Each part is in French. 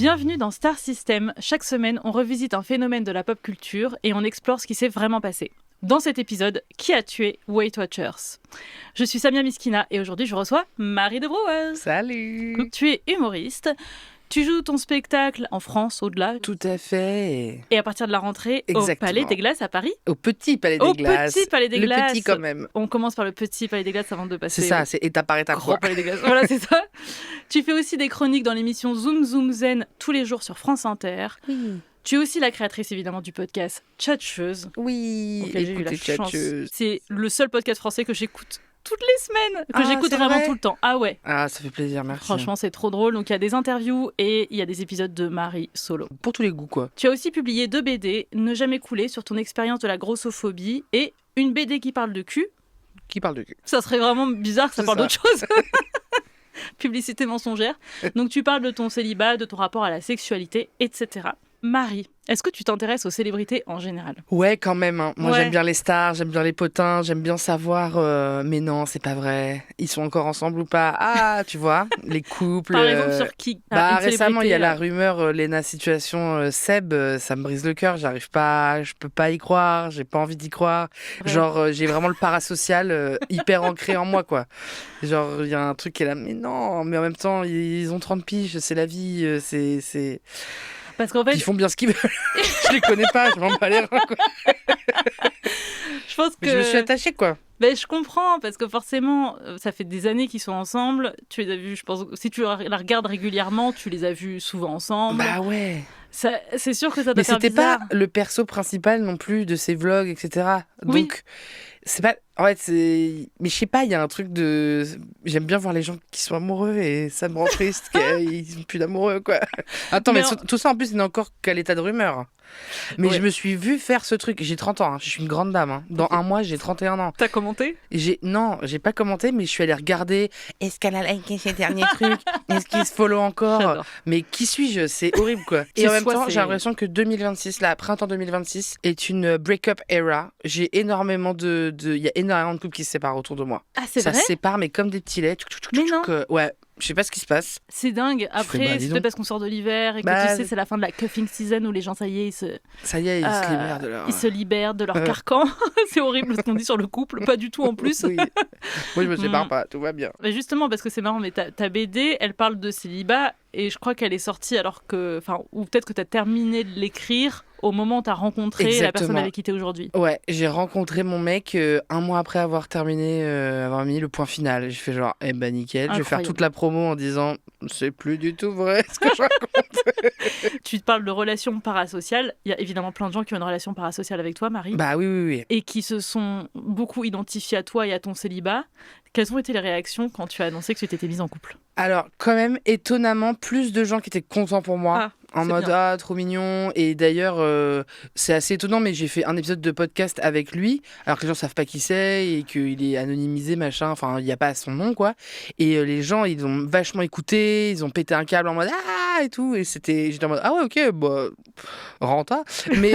Bienvenue dans Star System. Chaque semaine, on revisite un phénomène de la pop culture et on explore ce qui s'est vraiment passé. Dans cet épisode, qui a tué Weight Watchers ? Je suis Samia Miskina et aujourd'hui je reçois Marie de Brouweuse. Salut. Tu es humoriste, tu joues ton spectacle en France, au-delà. Tout à fait. Et à partir de la rentrée, Exactement. au Palais des Glaces à Paris. Au petit Palais des Glaces. Au petit Palais des Glaces. Le petit quand même. On commence par le petit Palais des Glaces avant de passer C'est ça, c'est étape par étape. Gros Palais des Glaces. Voilà, c'est ça. Tu fais aussi des chroniques dans l'émission Zoom Zoom Zen tous les jours sur France Inter. Oui. Tu es aussi la créatrice évidemment du podcast Tchatcheuse. Oui, auquel j'ai eu la écoutez chance. Tchatcheuse. C'est le seul podcast français que j'écoute toutes les semaines, que j'écoute c'est vraiment vrai tout le temps. Ah ouais. Ah, ça fait plaisir, merci. Franchement, c'est trop drôle. Donc il y a des interviews et il y a des épisodes de Marie solo. Pour tous les goûts, quoi. Tu as aussi publié 2 BD, Ne jamais couler sur ton expérience de la grossophobie et une BD qui parle de cul. Qui parle de cul? Ça serait vraiment bizarre que ça C'est parle ça. d'autre chose. Publicité mensongère. Donc tu parles de ton célibat, de ton rapport à la sexualité, etc. Marie, est-ce que tu t'intéresses aux célébrités en général ? Ouais, quand même. Hein. Moi, Ouais. j'aime bien les stars, j'aime bien les potins, j'aime bien savoir. Mais non, c'est pas vrai. Ils sont encore ensemble ou pas? Ah, tu vois, les couples. Par exemple, sur qui ? Bah, Une récemment, il y a la célébrité, rumeur Lena Situation Seb, ça me brise le cœur, j'arrive pas, je peux pas y croire, j'ai pas envie d'y croire. Ouais. Genre, j'ai vraiment le parasocial hyper ancré en moi, quoi. Genre, il y a un truc qui est là, mais non, mais en même temps, ils ont 30 piges, c'est la vie, c'est... Parce qu'en fait, Ils font bien ce qu'ils veulent. Je les connais pas, je m'en bats les reins, quoi. je pense que... Mais je me suis attachée, quoi. Ben, je comprends, parce que forcément, ça fait des années qu'ils sont ensemble. Tu les as vus, je pense, si tu la regardes régulièrement, tu les as vus souvent ensemble. Bah ouais. C'est sûr que ça doit Mais faire c'était bizarre. pas le perso principal non plus de ses vlogs, etc. Oui. Donc, c'est pas... En fait, c'est... Mais je sais pas, il y a un truc de... J'aime bien voir les gens qui sont amoureux et ça me rend triste qu'ils n'ont plus d'amoureux, quoi. Attends, mais tout ça, en plus, n'est encore qu'à l'état de rumeur. Mais Ouais. je me suis vue faire ce truc. J'ai 30 ans, hein. Je suis une grande dame. Hein. Dans un mois, j'ai 31 ans. T'as commenté ? Non, j'ai pas commenté, mais je suis allée regarder. Est-ce qu'elle a liké ses derniers trucs? Est-ce qu'il se follow encore? J'adore. Mais qui suis-je? C'est horrible, quoi. C'est Et en même soit temps, c'est- j'ai l'impression que 2026, là, printemps 2026, est une break-up era. J'ai énormément de... Il y a énormément de couples qui se séparent autour de moi. Ah, c'est Ça vrai ? se sépare, mais comme des petits laits. Mais non. Ouais, je sais pas ce qui se passe. C'est dingue. fais, Après, bah, dis c'est donc. peut-être parce qu'on sort de l'hiver et que Bah, tu sais, c'est la fin de la cuffing season où les gens, ça y est, Ça y est, ils se libèrent de leur... ils se libèrent de leur carcan. C'est horrible ce qu'on dit sur le couple, pas du tout en plus. Oui. Moi, je me sépare Mm. pas, tout va bien. Mais justement, parce que c'est marrant, mais ta BD, elle parle de célibat et je crois qu'elle est sortie alors que. Enfin, ou peut-être que tu as terminé de l'écrire au moment où tu as rencontré la personne Exactement. avec qui tu es aujourd'hui. Ouais, j'ai rencontré mon mec un mois après avoir terminé, avoir mis le point final. J'ai fait genre, eh ben nickel, je vais faire Incroyable. toute la promo en disant, c'est plus du tout vrai ce que je raconte. Tu te parles de relations parasociales. Il y a évidemment plein de gens qui ont une relation parasociale avec toi, Marie, Bah oui, oui, oui. et qui se sont beaucoup identifiés à toi et à ton célibat. Quelles ont été les réactions quand tu as annoncé que tu t'étais mise en couple ? Alors, quand même, étonnamment, plus de gens qui étaient contents pour moi. En c'est mode, bien. ah, trop mignon. Et d'ailleurs, c'est assez étonnant, mais j'ai fait un épisode de podcast avec lui, alors que les gens savent pas qui c'est et qu'il est anonymisé, machin. Enfin, il n'y a pas son nom, quoi. Et les gens, ils ont vachement écouté, ils ont pété un câble en mode, ah, et tout. Et j'étais en mode, ah ouais, ok, bah, renta. Mais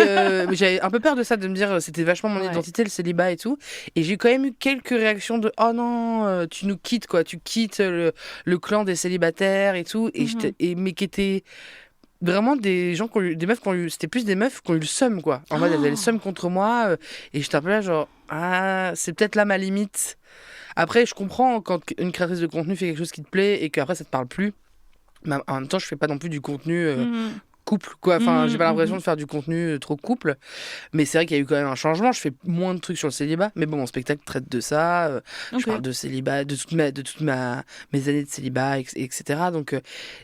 j'avais un peu peur de ça, de me dire, c'était vachement mon Ouais. identité, le célibat et tout. Et j'ai quand même eu quelques réactions de, oh non, tu nous quittes, quoi. Tu quittes le clan des célibataires et tout. Et mais qui étaient vraiment des gens des meufs qui ont eu, c'était plus des meufs qui ont eu le seum, quoi. En mode, elles avaient le seum contre moi. Et j'étais un peu là, genre, ah, c'est peut-être là ma limite. Après, je comprends quand une créatrice de contenu fait quelque chose qui te plaît et qu'après ça te parle plus. Mais en même temps, je fais pas non plus du contenu couple, quoi. Enfin, j'ai pas l'impression de faire du contenu trop couple. Mais c'est vrai qu'il y a eu quand même un changement. Je fais moins de trucs sur le célibat. Mais bon, mon spectacle traite de ça. Ok. Je parle de célibat, de toutes mes années de célibat, etc. Donc,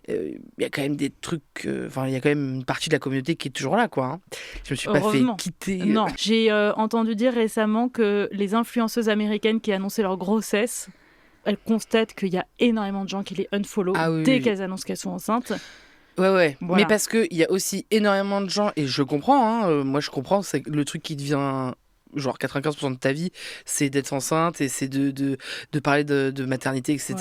il y a quand même des trucs... Enfin, il y a quand même une partie de la communauté qui est toujours là, quoi. Hein. Je me suis pas fait Heureusement. quitter. Non, j'ai entendu dire récemment que les influenceuses américaines qui annonçaient leur grossesse, elles constatent qu'il y a énormément de gens qui les unfollow Ah oui, dès oui. qu'elles annoncent qu'elles sont enceintes. Ouais. Voilà. Mais parce qu'il y a aussi énormément de gens, et je comprends, hein, moi je comprends, c'est que le truc qui devient genre 95% de ta vie, c'est d'être enceinte et c'est de parler de maternité, etc.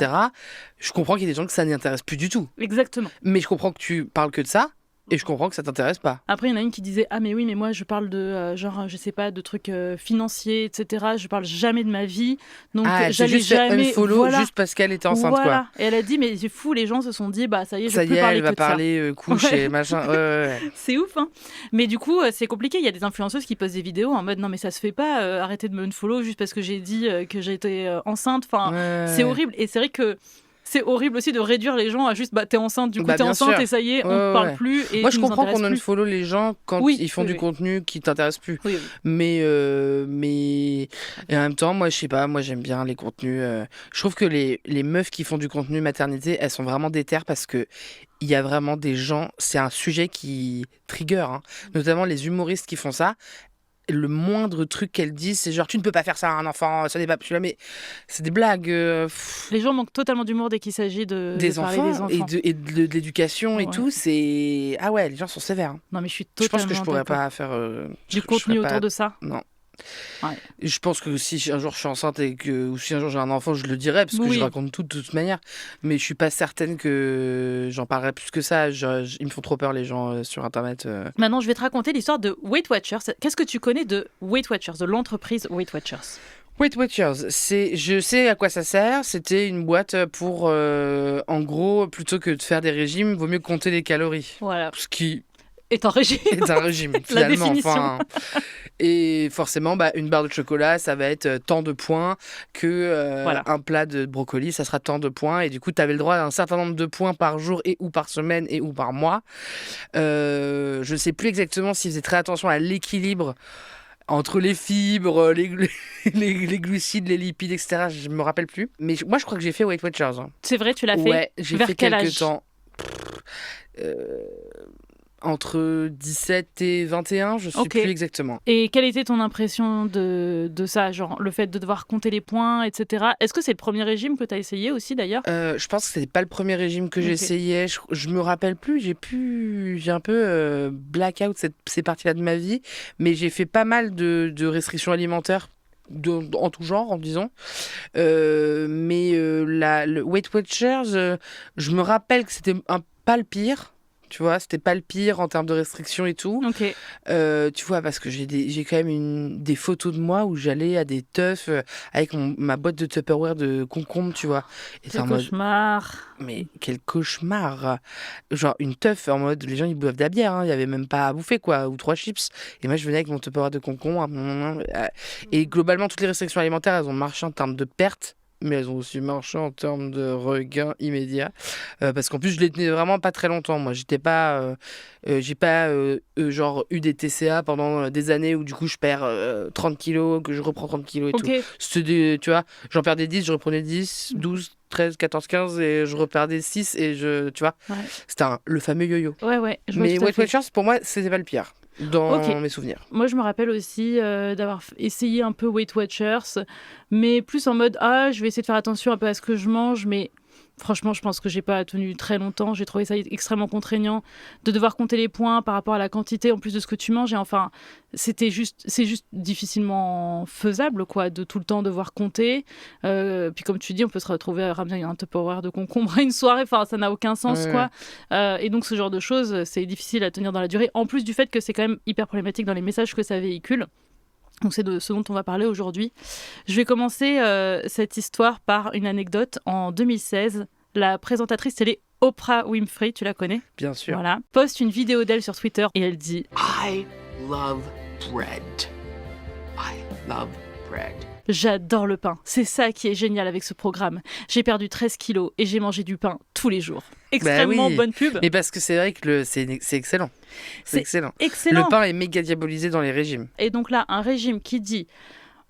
Je comprends qu'il y ait des gens que ça n'intéresse plus du tout. Exactement. Mais je comprends que tu parles que de ça. Et je comprends que ça t'intéresse pas. Après, il y en a une qui disait ah mais oui, mais moi je parle de genre je sais pas de trucs financiers, etc. Je parle jamais de ma vie, donc C'est j'allais juste jamais. unfollow juste parce qu'elle était enceinte, Voilà. quoi. Et elle a dit mais c'est fou, les gens se sont dit bah ça y est, je Ça y peux est, parler elle va que de ça. parler couche et machin. Ouais. C'est ouf, hein. Mais du coup, c'est compliqué. Il y a des influenceuses qui postent des vidéos en mode non mais ça se fait pas. Arrêtez de me unfollow juste parce que j'ai dit que j'étais enceinte. Enfin, c'est horrible. Et c'est vrai que c'est horrible aussi de réduire les gens à juste bah t'es enceinte, du coup t'es bien enceinte sûr. et ça y est, on te parle plus. Et moi je tu nous comprends intéresses qu'on plus. unfollow les gens quand ils font du contenu qui t'intéresse plus. Oui. Mais et en même temps, moi je sais pas, moi j'aime bien les contenus. Je trouve que les meufs qui font du contenu maternité, elles sont vraiment déter parce que il y a vraiment des gens, c'est un sujet qui trigger, hein. Notamment les humoristes qui font ça. Le moindre truc qu'elle dit, c'est genre tu ne peux pas faire ça à un enfant, ça n'est pas possible. Mais c'est des blagues. Les gens manquent totalement d'humour dès qu'il s'agit des parler enfants, des enfants et de l'éducation et tout. C'est ah ouais, les gens sont sévères, hein. Non mais je suis Je totalement pense que je pourrais d'accord. pas faire Du contenu autour de ça. Non. Ouais. Je pense que si un jour je suis enceinte ou si un jour j'ai un enfant, je le dirais parce que je raconte tout de toute manière. Mais je suis pas certaine que j'en parlerai plus que ça. Ils me font trop peur les gens sur internet. Maintenant, je vais te raconter l'histoire de Weight Watchers. Qu'est-ce que tu connais de Weight Watchers, de l'entreprise Weight Watchers? Weight Watchers, je sais à quoi ça sert. C'était une boîte pour, en gros, plutôt que de faire des régimes, vaut mieux compter les calories. Voilà. Ce qui est un régime. Est un régime, La finalement. définition. Enfin, et forcément, une barre de chocolat, ça va être tant de points que un plat de brocoli, ça sera tant de points. Et du coup, tu avais le droit à un certain nombre de points par jour et ou par semaine et ou par mois. Je ne sais plus exactement s'ils faisaient très attention à l'équilibre entre les fibres, les glucides, les lipides, etc. Je me rappelle plus. Mais moi, je crois que j'ai fait Weight Watchers. Hein. C'est vrai, tu l'as fait? Ouais, j'ai Vers fait quel quelques âge? temps. Entre 17 et 21, je ne sais plus exactement. Et quelle était ton impression de ça, genre le fait de devoir compter les points, etc. Est-ce que c'est le premier régime que tu as essayé aussi d'ailleurs? Je pense que c'était pas le premier régime que j'essayais. Je me rappelle plus. J'ai un peu blackout ces parties-là de ma vie, mais j'ai fait pas mal de restrictions alimentaires. En tout genre, disons. Mais le Weight Watchers, je me rappelle que c'était pas le pire. Tu vois, c'était pas le pire en termes de restrictions et tout. Tu vois, parce que j'ai quand même des photos de moi où j'allais à des teufs avec ma boîte de Tupperware de concombre, tu vois. Et quel cauchemar. Mais quel cauchemar. Genre une teuf en mode, les gens ils boivent de la bière, hein. Il y avait même pas à bouffer, quoi, ou 3 chips. Et moi je venais avec mon Tupperware de concombre. Et globalement, toutes les restrictions alimentaires, elles ont marché en termes de pertes. Mais elles ont aussi marché en termes de regain immédiat. Parce qu'en plus, je les tenais vraiment pas très longtemps. Moi, j'ai pas genre eu des TCA pendant des années où du coup je perds 30 kilos, que je reprends 30 kilos et tout. C'était tu vois, j'en perdais 10, je reprenais 10, 12, 13, 14, 15 et je reperdais 6 et tu vois. Ouais. C'était le fameux yo-yo. Ouais. Mais Weight Watchers, pour moi, c'était pas le pire. Dans mes souvenirs. Moi, je me rappelle aussi d'avoir essayé un peu Weight Watchers, mais plus en mode je vais essayer de faire attention un peu à ce que je mange, mais franchement, je pense que j'ai pas tenu très longtemps. J'ai trouvé ça extrêmement contraignant de devoir compter les points par rapport à la quantité en plus de ce que tu manges. Et enfin, c'est juste difficilement faisable, quoi, de tout le temps devoir compter. Puis comme tu dis, on peut se retrouver à ramener un Tupperware de concombre à une soirée. Enfin, ça n'a aucun sens, quoi. Et donc, ce genre de choses, c'est difficile à tenir dans la durée. En plus du fait que c'est quand même hyper problématique dans les messages que ça véhicule. Donc c'est de ce dont on va parler aujourd'hui. Je vais commencer cette histoire par une anecdote. En 2016, la présentatrice télé Oprah Winfrey, tu la connais? Bien sûr. Voilà, poste une vidéo d'elle sur Twitter et elle dit « I love bread. I love bread. » J'adore le pain. C'est ça qui est génial avec ce programme. J'ai perdu 13 kilos et j'ai mangé du pain tous les jours. Extrêmement bonne pub. Mais parce que c'est vrai que c'est excellent. C'est excellent. Le pain est méga diabolisé dans les régimes. Et donc là, un régime qui dit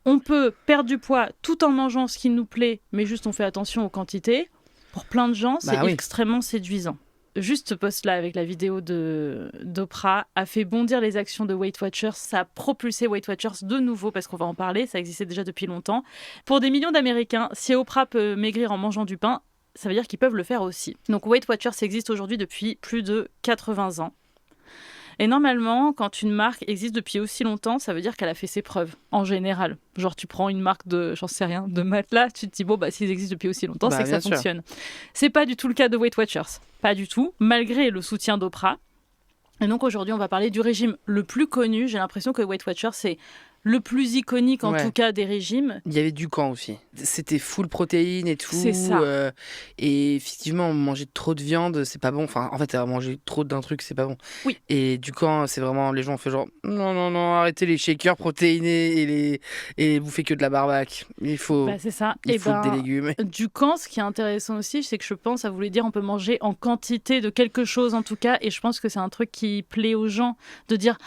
on peut perdre du poids tout en mangeant ce qui nous plaît, mais juste on fait attention aux quantités. Pour plein de gens, c'est extrêmement séduisant. Juste ce post-là avec la vidéo d'Oprah a fait bondir les actions de Weight Watchers. Ça a propulsé Weight Watchers de nouveau, parce qu'on va en parler, ça existait déjà depuis longtemps. Pour des millions d'Américains, si Oprah peut maigrir en mangeant du pain, ça veut dire qu'ils peuvent le faire aussi. Donc Weight Watchers existe aujourd'hui depuis plus de 80 ans. Et normalement, quand une marque existe depuis aussi longtemps, ça veut dire qu'elle a fait ses preuves, en général. Genre, tu prends une marque de, j'en sais rien, de matelas, tu te dis, bon, s'ils existent depuis aussi longtemps, c'est que ça fonctionne. C'est pas du tout le cas de Weight Watchers. Pas du tout. Malgré le soutien d'Oprah, Et donc aujourd'hui, on va parler du régime le plus connu. J'ai l'impression que Weight Watchers, c'est le plus iconique en tout cas des régimes. Il y avait du camp aussi. C'était full protéines et tout. C'est ça. Et effectivement, manger trop de viande, c'est pas bon. Enfin, en fait, manger trop d'un truc, c'est pas bon. Oui. Et du camp, c'est vraiment, les gens ont fait genre, non, arrêtez les shakers protéinés et bouffez que de la barbaque. Il faut, c'est ça. il faut des légumes. Du camp, ce qui est intéressant aussi, c'est que je pense, ça voulait dire on peut manger en quantité de quelque chose en tout cas. Et je pense que c'est un truc qui plaît aux gens de dire,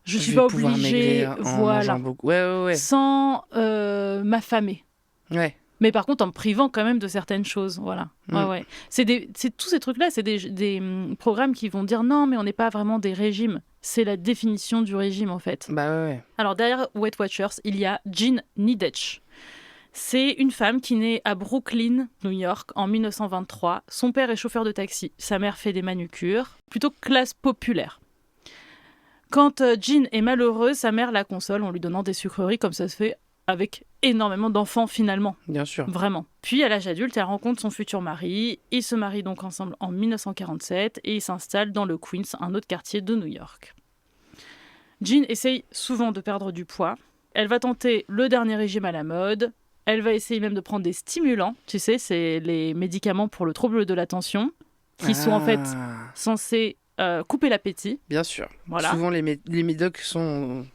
je suis pas obligée. Voilà. Ouais. Sans m'affamer. Ouais. Mais par contre, en me privant quand même de certaines choses. Voilà. Ouais. C'est tous ces trucs-là, c'est des programmes qui vont dire non, mais on n'est pas vraiment des régimes. C'est la définition du régime, en fait. Ouais. Alors, derrière Weight Watchers, il y a Jean Nidetch. C'est une femme qui naît à Brooklyn, New York, en 1923. Son père est chauffeur de taxi. Sa mère fait des manucures. Plutôt classe populaire. Quand Jean est malheureuse, sa mère la console en lui donnant des sucreries, comme ça se fait avec énormément d'enfants finalement. Bien sûr. Vraiment. Puis à l'âge adulte, elle rencontre son futur mari. Ils se marient donc ensemble en 1947 et ils s'installent dans le Queens, un autre quartier de New York. Jean essaye souvent de perdre du poids. Elle va tenter le dernier régime à la mode. Elle va essayer même de prendre des stimulants. Tu sais, c'est les médicaments pour le trouble de l'attention qui sont en fait censés couper l'appétit. Bien sûr. Voilà. Souvent, les médocs sont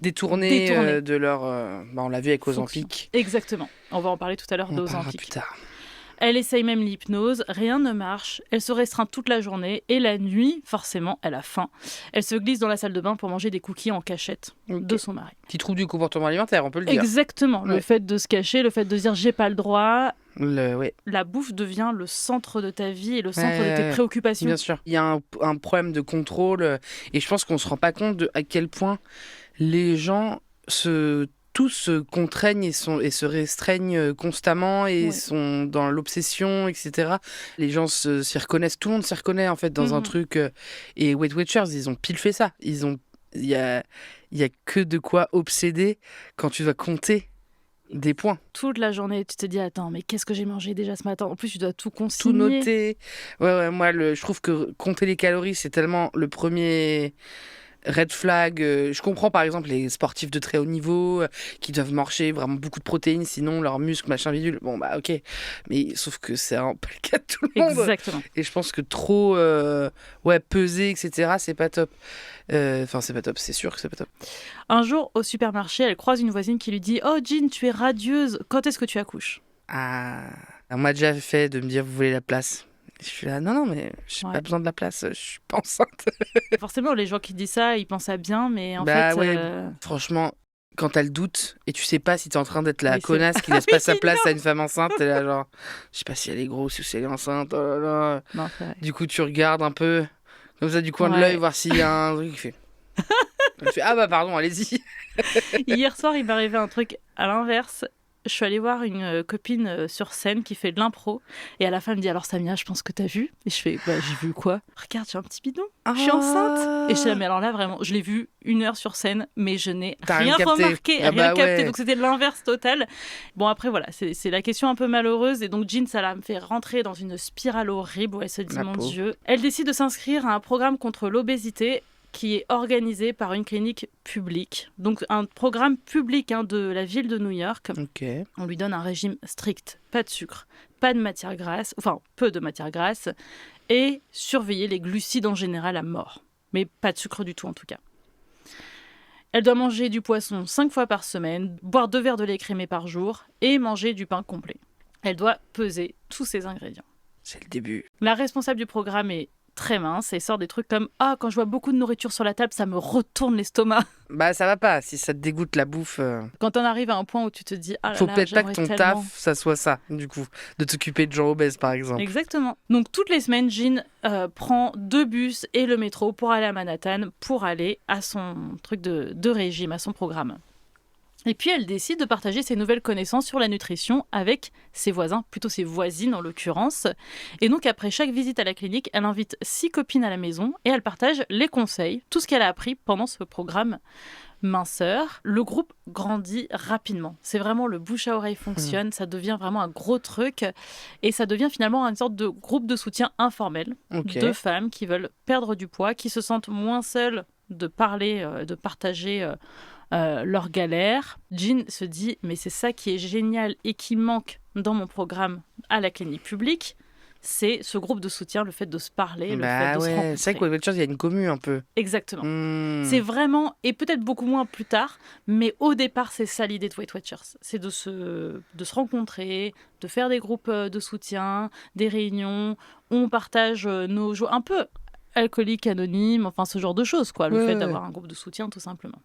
détournés. De leur... on l'a vu avec Ozempic. Exactement. On va en parler tout à l'heure d'Ozempic. Plus tard. Elle essaye même l'hypnose, rien ne marche. Elle se restreint toute la journée et la nuit, forcément, elle a faim. Elle se glisse dans la salle de bain pour manger des cookies en cachette de son mari. Petit trouble du comportement alimentaire, on peut le dire. Exactement. Le fait de se cacher, le fait de se dire j'ai pas le droit. Ouais. La bouffe devient le centre de ta vie et le centre de tes préoccupations. Bien sûr. Il y a un problème de contrôle et je pense qu'on se rend pas compte à quel point les gens tous se contraignent et se restreignent constamment et sont dans l'obsession, etc. Les gens s'y reconnaissent, tout le monde s'y reconnaît en fait dans un truc. Et Weight Watchers, ils ont pile fait ça. Il y a que de quoi obséder quand tu dois compter des points. Toute la journée, tu te dis attends, mais qu'est-ce que j'ai mangé déjà ce matin ? En plus, tu dois tout consigner. Tout noter. Ouais, moi, je trouve que compter les calories, c'est tellement le premier red flag. Je comprends par exemple les sportifs de très haut niveau qui doivent manger vraiment beaucoup de protéines, sinon leurs muscles, machin bidule. Bon, bah ok. Mais sauf que c'est un peu le cas de tout le monde. Exactement. Et je pense que trop peser, etc., c'est pas top. Enfin, c'est pas top, c'est sûr que c'est pas top. Un jour, au supermarché, elle croise une voisine qui lui dit « Oh, Jean, tu es radieuse. Quand est-ce que tu accouches ?» On m'a déjà fait de me dire « Vous voulez la place ?» Je suis là, non, mais j'ai pas besoin de la place, je suis pas enceinte. Forcément, les gens qui disent ça, ils pensent à bien, mais en fait... Franchement, quand t'as le doute et tu sais pas si t'es en train d'être la connasse qui laisse pas sa place à une femme enceinte, t'es là genre, je sais pas si elle est grosse ou si elle est enceinte, oh là là. Non, c'est vrai. Du coup, tu regardes un peu, comme ça, du coin de l'œil, voir s'il y a un truc qui fait... Elle fait, ah bah pardon, allez-y. Hier soir, il m'est arrivé un truc à l'inverse. Je suis allée voir une copine sur scène qui fait de l'impro et à la fin elle me dit alors Samia, je pense que t'as vu. Et je fais j'ai vu quoi? Regarde, j'ai un petit bidon, je suis enceinte. Et je suis là, mais alors là vraiment, je l'ai vu 1 heure sur scène, mais je n'ai rien remarqué, rien capté. Donc c'était l'inverse total. Bon après voilà, c'est la question un peu malheureuse et donc Jean, ça la me fait rentrer dans une spirale horrible où elle se dit mon Dieu. Elle décide de s'inscrire à un programme contre l'obésité qui est organisé par une clinique publique. Donc un programme public de la ville de New York. Okay. On lui donne un régime strict, pas de sucre, pas de matière grasse, enfin peu de matière grasse, et surveiller les glucides en général à mort. Mais pas de sucre du tout en tout cas. Elle doit manger du poisson 5 fois par semaine, boire 2 verres de lait écrémé par jour et manger du pain complet. Elle doit peser tous ces ingrédients. C'est le début. La responsable du programme est très mince et sort des trucs comme quand je vois beaucoup de nourriture sur la table, ça me retourne l'estomac. Bah ça va pas, si ça te dégoûte la bouffe. Quand on arrive à un point où tu te dis faut peut-être pas que ton taf ça soit ça, du coup, de t'occuper de gens obèses par exemple. Exactement. Donc toutes les semaines, Jean prend 2 bus et le métro pour aller à Manhattan, pour aller à son truc de régime, à son programme. Et puis elle décide de partager ses nouvelles connaissances sur la nutrition avec ses voisins, plutôt ses voisines en l'occurrence. Et donc après chaque visite à la clinique, elle invite 6 copines à la maison et elle partage les conseils, tout ce qu'elle a appris pendant ce programme minceur. Le groupe grandit rapidement. C'est vraiment le bouche à oreille fonctionne, ça devient vraiment un gros truc et ça devient finalement une sorte de groupe de soutien informel de femmes qui veulent perdre du poids, qui se sentent moins seules de parler, de partager leur galère. Jean se dit, mais c'est ça qui est génial et qui manque dans mon programme à la clinique publique, c'est ce groupe de soutien, le fait de se parler, le fait de se rencontrer. C'est vrai qu'au Weight Watchers, il y a une commu un peu. Exactement. C'est vraiment, et peut-être beaucoup moins plus tard, mais au départ, c'est ça l'idée de Weight Watchers. C'est de se rencontrer, de faire des groupes de soutien, des réunions, où on partage nos joies, un peu alcoolique anonyme, enfin ce genre de choses, quoi. Le fait d'avoir un groupe de soutien, tout simplement.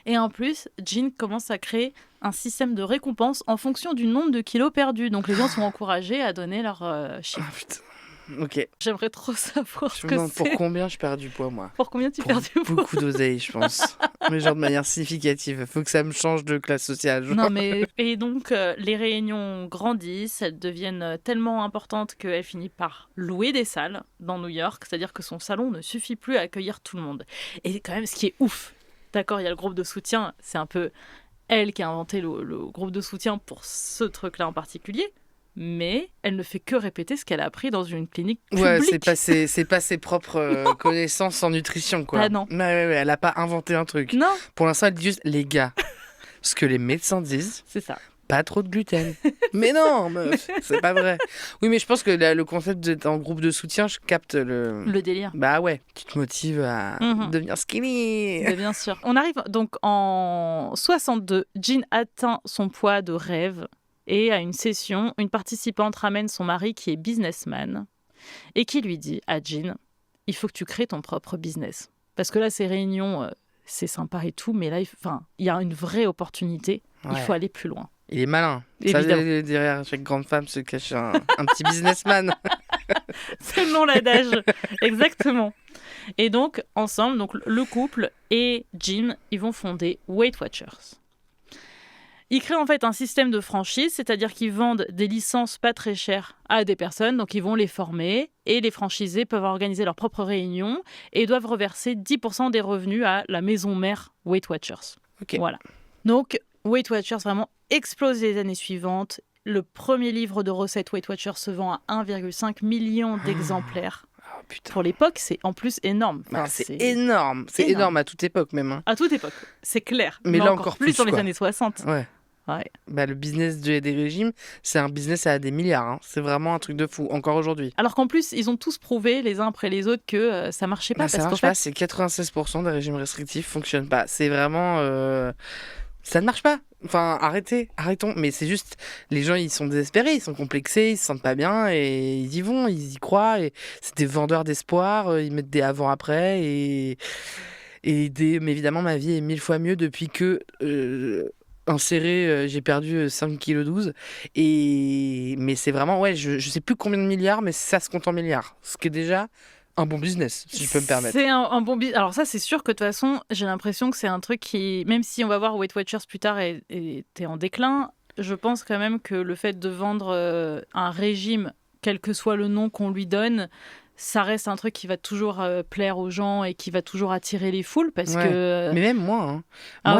Et en plus, Jean commence à créer un système de récompense en fonction du nombre de kilos perdus. Donc les gens sont encouragés à donner leur chiffre. Ah putain. Ok. J'aimerais trop savoir ce me que demande c'est. pour combien je perds du poids, moi. Pour combien tu perds du poids? Beaucoup d'oseille, je pense. Mais genre de manière significative. Faut que ça me change de classe sociale. Genre. Non, mais... Et donc, les réunions grandissent, elles deviennent tellement importantes qu'elle finit par louer des salles dans New York. C'est-à-dire que son salon ne suffit plus à accueillir tout le monde. Et quand même, ce qui est ouf, d'accord, il y a le groupe de soutien, c'est un peu elle qui a inventé le groupe de soutien pour ce truc-là en particulier. Mais elle ne fait que répéter ce qu'elle a appris dans une clinique publique. Ouais, c'est pas ses propres connaissances en nutrition, quoi. Ah non. Ouais, elle a pas inventé un truc. Non. Pour l'instant, elle dit juste, les gars, ce que les médecins disent, c'est ça. Pas trop de gluten. Mais non, meuf, c'est pas vrai. Oui, mais je pense que le concept d'être en groupe de soutien, je capte le délire. Bah ouais, tu te motives à devenir skinny. Mais bien sûr. On arrive donc en 62. Jean atteint son poids de rêve. Et à une session, une participante ramène son mari qui est businessman et qui lui dit à Jean, il faut que tu crées ton propre business. Parce que là, ces réunions, c'est sympa et tout, mais là, il y a une vraie opportunité. Ouais. Il faut aller plus loin. Il est malin. Ça, derrière chaque grande femme se cache un petit businessman. C'est le nom l'adage. Exactement. Et donc, ensemble, donc, le couple et Jean, ils vont fonder Weight Watchers. Ils créent en fait un système de franchise, c'est-à-dire qu'ils vendent des licences pas très chères à des personnes, donc ils vont les former et les franchisés peuvent organiser leurs propres réunions et doivent reverser 10% des revenus à la maison mère Weight Watchers. Okay. Voilà. Donc Weight Watchers vraiment explose les années suivantes. Le premier livre de recettes Weight Watchers se vend à 1,5 million d'exemplaires. Oh, putain. Pour l'époque, c'est en plus énorme. Enfin, c'est énorme. C'est énorme à toute époque même. Hein. À toute époque, c'est clair. Mais là encore plus dans les années 60. Ouais. Ouais. Bah, le business des régimes, c'est un business à des milliards. Hein. C'est vraiment un truc de fou, encore aujourd'hui. Alors qu'en plus, ils ont tous prouvé, les uns après les autres, que ça marchait pas. Bah, ça marche pas, c'est 96% des régimes restrictifs fonctionnent pas. C'est vraiment... Ça ne marche pas. Enfin, arrêtons. Mais c'est juste, les gens, ils sont désespérés, ils sont complexés, ils se sentent pas bien et ils y vont, ils y croient. Et c'est des vendeurs d'espoir, ils mettent des avant-après. Mais évidemment, ma vie est 1000 fois mieux depuis que... inséré, j'ai perdu 5 kg 12 mais c'est vraiment je sais plus combien de milliards mais ça se compte en milliards, ce qui est déjà un bon business si je peux me permettre. C'est un bon business. Alors ça c'est sûr que de toute façon j'ai l'impression que c'est un truc qui, même si on va voir Weight Watchers plus tard était en déclin, je pense quand même que le fait de vendre un régime, quel que soit le nom qu'on lui donne, ça reste un truc qui va toujours plaire aux gens et qui va toujours attirer les foules parce que... Mais même moi,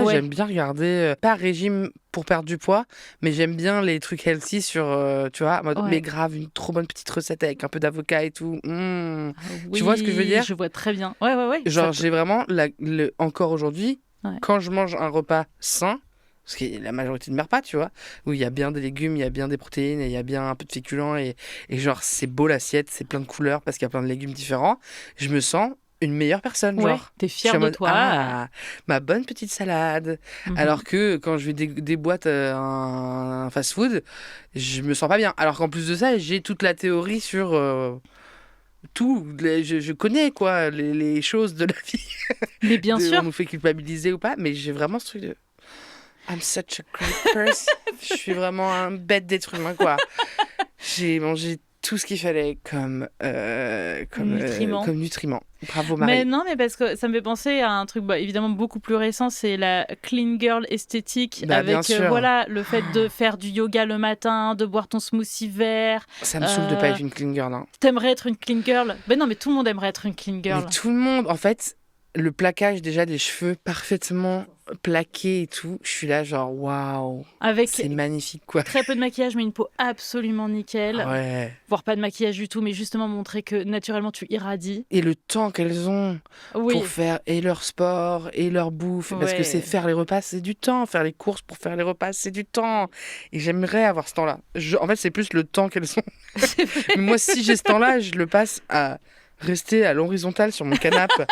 j'aime bien regarder, pas régime pour perdre du poids, mais j'aime bien les trucs healthy sur, tu vois, mais grave, une trop bonne petite recette avec un peu d'avocat et tout. Oui, tu vois ce que je veux dire ? Je vois très bien. Ouais. Genre, j'ai vraiment, encore aujourd'hui, quand je mange un repas sain, parce qu'il y a la majorité de mes repas, tu vois, où il y a bien des légumes, il y a bien des protéines, et il y a bien un peu de féculents, et genre, c'est beau l'assiette, c'est plein de couleurs, parce qu'il y a plein de légumes différents. Je me sens une meilleure personne, genre. T'es fière de toi. Ma bonne petite salade. Alors que quand je vais déboîte un fast-food, je me sens pas bien. Alors qu'en plus de ça, j'ai toute la théorie sur... tout, je connais quoi les choses de la vie. Mais bien sûr. On nous fait culpabiliser ou pas, mais j'ai vraiment ce truc de... I'm such a great person. Je suis vraiment un bête d'être humain, quoi. J'ai mangé tout ce qu'il fallait comme Nutriments. comme nutriments. Bravo Marie. Mais non, mais parce que ça me fait penser à un truc évidemment beaucoup plus récent, c'est la clean girl esthétique Bah, bien avec sûr. voilà, le fait de faire du yoga le matin, de boire ton smoothie vert. Ça me saoule de pas être une clean girl. Hein. T'aimerais être une clean girl? Ben non, mais tout le monde aimerait être une clean girl. Mais tout le monde, en fait, le plaquage déjà des cheveux parfaitement plaqués et tout, je suis là genre waouh, Avec c'est magnifique quoi. très peu de maquillage, mais une peau absolument nickel. Ouais. Voire pas de maquillage du tout, mais justement montrer que naturellement tu irradies. Et le temps qu'elles ont Oui, pour faire et leur sport et leur bouffe, parce que Ouais. c'est faire les repas, c'est du temps, faire les courses pour faire les repas, c'est du temps. Et j'aimerais avoir ce temps-là. En fait, c'est plus le temps qu'elles ont. Mais moi, si j'ai ce temps-là, je le passe à rester à l'horizontale sur mon canapé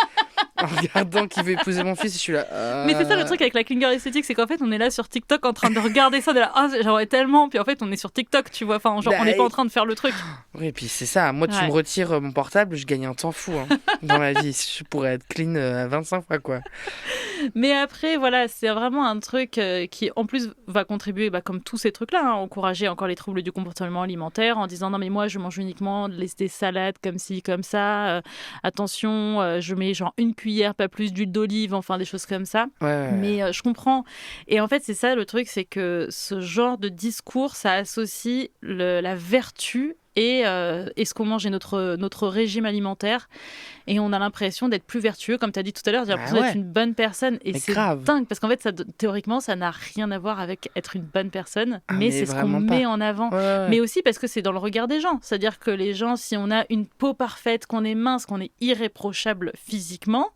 en regardant qui veut épouser mon fils. Et je suis là. Mais c'est ça le truc avec la clean girl esthétique, c'est qu'en fait on est là sur TikTok en train de regarder ça, de là, ah j'aimerais tellement, puis en fait on est sur TikTok, tu vois, enfin genre Bah, on n'est pas en train de faire le truc. Oui, et puis c'est ça. Moi, tu Ouais. me retires mon portable, je gagne un temps fou hein, dans la vie. Je pourrais être clean 25 fois, quoi. Mais après voilà, c'est vraiment un truc qui en plus va contribuer, comme tous ces trucs-là, à encourager encore les troubles du comportement alimentaire en disant non mais moi je mange uniquement des salades comme ci, comme ça, attention, je mets genre une cuillère, pas plus d'huile d'olive, enfin des choses comme ça. Ouais. Mais je comprends. Et en fait, c'est ça le truc, c'est que ce genre de discours, ça associe la vertu et ce qu'on mange et notre régime alimentaire. Et on a l'impression d'être plus vertueux, comme tu as dit tout à l'heure, j'ai l'impression d'être une bonne personne. Et Mais c'est grave. dingue, parce qu'en fait, théoriquement, ça n'a rien à voir avec être une bonne personne, Ah, mais mais c'est ce qu'on vraiment pas. met en avant. Ouais. Mais aussi parce que c'est dans le regard des gens. C'est-à-dire que les gens, si on a une peau parfaite, qu'on est mince, qu'on est irréprochable physiquement,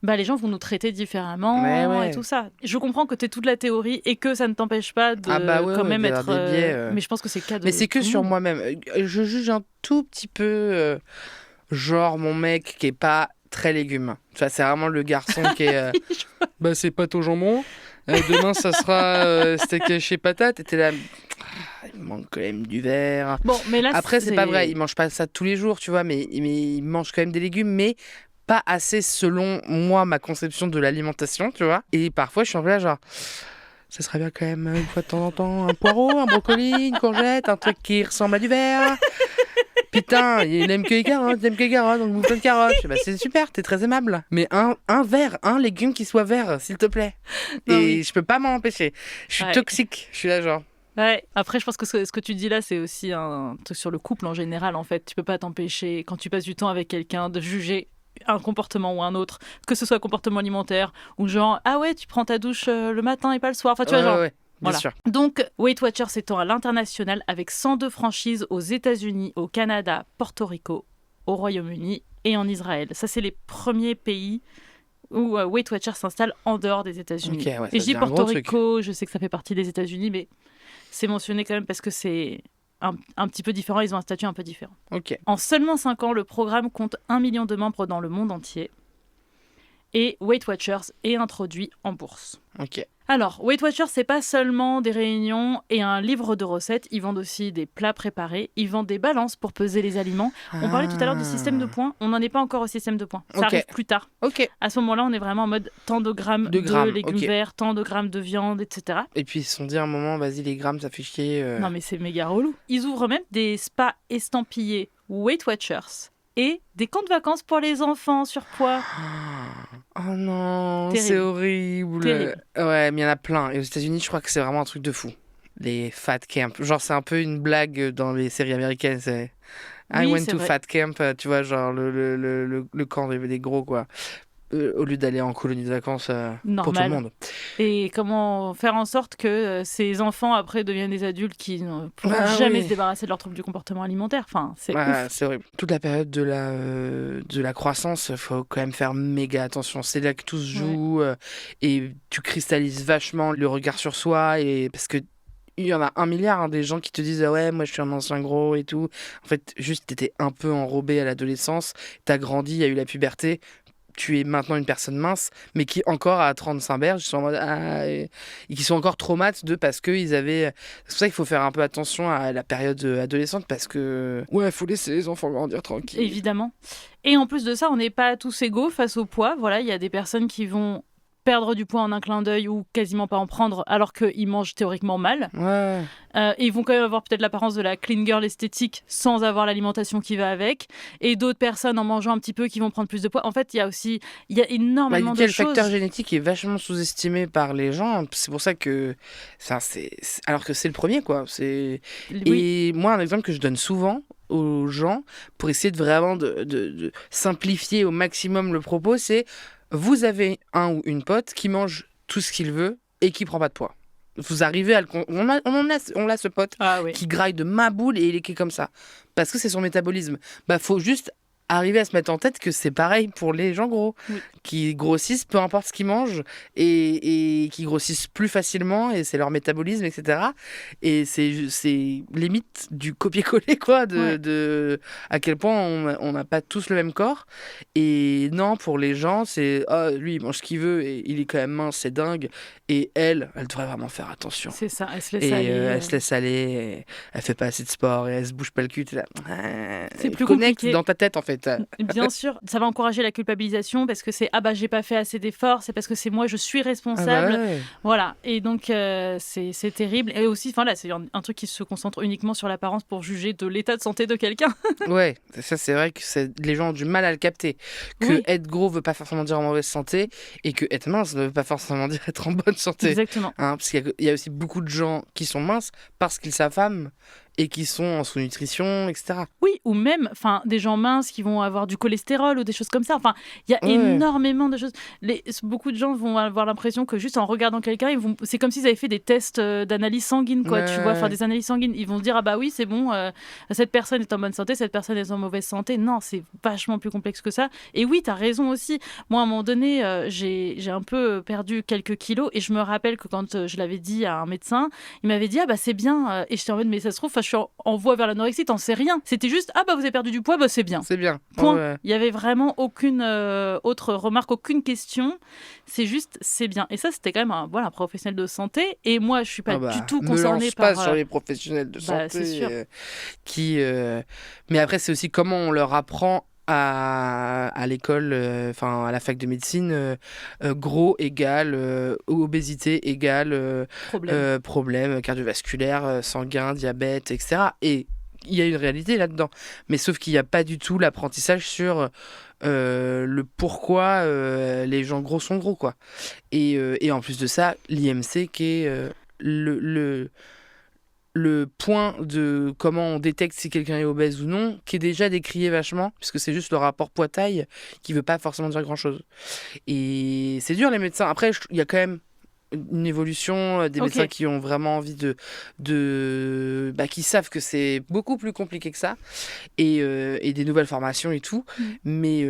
les gens vont nous traiter différemment Ouais. et tout ça. Je comprends que tu es toute la théorie et que ça ne t'empêche pas de quand même d'avoir être... des biais, Mais je pense que c'est le cas de Mais c'est que tout le sur monde. moi-même. Je juge un tout petit peu, genre mon mec qui est pas très légume. Enfin, c'est vraiment le garçon qui est. Bah, c'est pâte au jambon. Demain, ça sera steak haché patate. Et t'es là. Il manque quand même du verre. Bon, mais là, Après, c'est pas vrai. Il mange pas ça tous les jours, tu vois. Mais il mange quand même des légumes. Mais pas assez selon moi, ma conception de l'alimentation, tu vois. Et parfois, je suis en là, genre. Ça serait bien quand même une fois de temps en temps un poireau, un brocoli, une courgette, un truc qui ressemble à du verre. Putain, il aime que les carottes, donc bouffe plein de carottes. Bah, c'est super, t'es très aimable. Mais un verre, un légume qui soit vert, s'il te plaît. Non, Et oui. je peux pas m'en empêcher. Je suis Ouais. toxique. Je suis là, genre. Ouais. Après, je pense que ce que tu dis là, c'est aussi un truc sur le couple en général, en fait. Tu peux pas t'empêcher, quand tu passes du temps avec quelqu'un, de juger un comportement ou un autre, que ce soit un comportement alimentaire ou genre, ah ouais, tu prends ta douche le matin et pas le soir. Enfin, tu vois, genre... Ouais, bien Voilà. sûr. Donc, Weight Watchers s'étend à l'international avec 102 franchises aux États-Unis, au Canada, Porto Rico, au Royaume-Uni et en Israël. Ça, c'est les premiers pays où Weight Watchers s'installe en dehors des États-Unis. Ok, ouais, ça et je dis devient un Porto gros truc. Rico, je sais que ça fait partie des États-Unis, mais c'est mentionné quand même parce que c'est un petit peu différent, ils ont un statut un peu différent. Ok. En seulement 5 ans, le programme compte 1 million de membres dans le monde entier. Et Weight Watchers est introduit en bourse. Ok. Alors, Weight Watchers, c'est pas seulement des réunions et un livre de recettes. Ils vendent aussi des plats préparés. Ils vendent des balances pour peser les aliments. On parlait tout à l'heure du système de points. On n'en est pas encore au système de points. Ça Ok. arrive plus tard. Ok. À ce moment-là, on est vraiment en mode tant de grammes De grammes, légumes ok. verts, tant de grammes de viande, etc. Et puis ils se sont dit à un moment, vas-y les grammes, ça fait chier. Non, mais c'est méga relou. Ils ouvrent même des spas estampillés Weight Watchers et des camps de vacances pour les enfants surpoids. Oh non, Terrible. c'est horrible. Terrible. Ouais, mais il y en a plein. Et aux États-Unis, je crois que c'est vraiment un truc de fou. Les fat camp. Genre, c'est un peu une blague dans les séries américaines. C'est I Oui, went c'est to vrai. fat camp, tu vois, genre le camp des gros, quoi. Au lieu d'aller en colonie de vacances pour tout le Normal. monde. Et comment faire en sorte que ces enfants après deviennent des adultes qui ne pourront Ah jamais oui. se débarrasser de leurs troubles du comportement alimentaire. Enfin, c'est Ouais, ouf. c'est horrible. Toute la période de la croissance, faut quand même faire méga attention. C'est là que tout se joue et tu cristallises vachement le regard sur soi et parce que il y en a 1 milliard des gens qui te disent ah ouais moi je suis un ancien gros et tout. En fait juste t'étais un peu enrobé à l'adolescence, t'as grandi, il y a eu la puberté. Tu es maintenant une personne mince, mais qui encore à 35 berges sont en mode et qui sont encore traumates de parce que ils avaient. C'est pour ça qu'il faut faire un peu attention à la période adolescente parce que ouais, faut laisser les enfants grandir tranquille. Évidemment. Et en plus de ça, on n'est pas tous égaux face au poids. Voilà, il y a des personnes qui vont perdre du poids en un clin d'œil ou quasiment pas en prendre alors qu'ils mangent théoriquement mal. Ouais. Et ils vont quand même avoir peut-être l'apparence de la clean girl esthétique sans avoir l'alimentation qui va avec. Et d'autres personnes en mangeant un petit peu qui vont prendre plus de poids. En fait, il y a énormément de Le choses. facteur génétique est vachement sous-estimé par les gens. C'est pour ça que... alors que c'est le premier, quoi. Oui. Et moi, un exemple que je donne souvent aux gens pour essayer de vraiment de simplifier au maximum le propos, c'est vous avez un ou une pote qui mange tout ce qu'il veut et qui prend pas de poids. Vous arrivez à on a ce pote qui graille de ma boule et il est comme ça parce que c'est son métabolisme. Bah faut juste arriver à se mettre en tête que c'est pareil pour les gens gros qui grossissent peu importe ce qu'ils mangent et qui grossissent plus facilement et c'est leur métabolisme, etc. Et c'est limite du copier-coller quoi de à quel point on n'a pas tous le même corps. Et non, pour les gens c'est lui il mange ce qu'il veut et il est quand même mince, c'est dingue, et elle devrait vraiment faire attention. C'est ça, elle se laisse aller. Elle se laisse aller, elle fait pas assez de sport et elle se bouge pas le cul, là. C'est plus connecte compliqué dans ta tête en fait. Bien sûr, ça va encourager la culpabilisation parce que c'est j'ai pas fait assez d'efforts, c'est parce que c'est moi, je suis responsable. Ouais. Voilà, et donc c'est terrible. Et aussi, là, c'est un truc qui se concentre uniquement sur l'apparence pour juger de l'état de santé de quelqu'un. Ouais, ça c'est vrai que les gens ont du mal à le capter. Que être gros veut pas forcément dire en mauvaise santé et que être mince ne veut pas forcément dire être en bonne santé. Exactement. Parce qu'il y a aussi beaucoup de gens qui sont minces parce qu'ils s'affament et qui sont en sous-nutrition, etc. Oui, ou même des gens minces qui vont avoir du cholestérol ou des choses comme ça. Il y a énormément de choses. Beaucoup de gens vont avoir l'impression que juste en regardant quelqu'un, c'est comme s'ils avaient fait des tests d'analyse sanguine, quoi, tu vois, des analyses sanguines. Ils vont se dire, ah bah oui, c'est bon, cette personne est en bonne santé, cette personne est en mauvaise santé. Non, c'est vachement plus complexe que ça. Et oui, t'as raison aussi. Moi, à un moment donné, j'ai un peu perdu quelques kilos et je me rappelle que quand je l'avais dit à un médecin, il m'avait dit, ah bah c'est bien. Et j'étais en mode, mais ça se trouve, je suis en voie vers l'anorexie, t'en sais rien. C'était juste, ah bah vous avez perdu du poids, bah c'est bien. C'est bien. Point. Ouais. Il y avait vraiment aucune autre remarque, aucune question. C'est juste, c'est bien. Et ça, c'était quand même un professionnel de santé. Et moi, je suis pas du tout concernée par... Ne lance pas sur les professionnels de santé. C'est sûr. Mais après, c'est aussi comment on leur apprend à l'école, à la fac de médecine, gros égale obésité égale problème cardiovasculaire, sanguin, diabète, etc. Et il y a une réalité là-dedans. Mais sauf qu'il n'y a pas du tout l'apprentissage sur le pourquoi les gens gros sont gros, quoi. Et en plus de ça, l'IMC qui est le point de comment on détecte si quelqu'un est obèse ou non, qui est déjà décrié vachement, puisque c'est juste le rapport poids-taille qui veut pas forcément dire grand-chose. Et c'est dur les médecins. Après, il y a quand même une évolution des médecins qui ont vraiment envie qui savent que c'est beaucoup plus compliqué que ça, et des nouvelles formations et tout, mais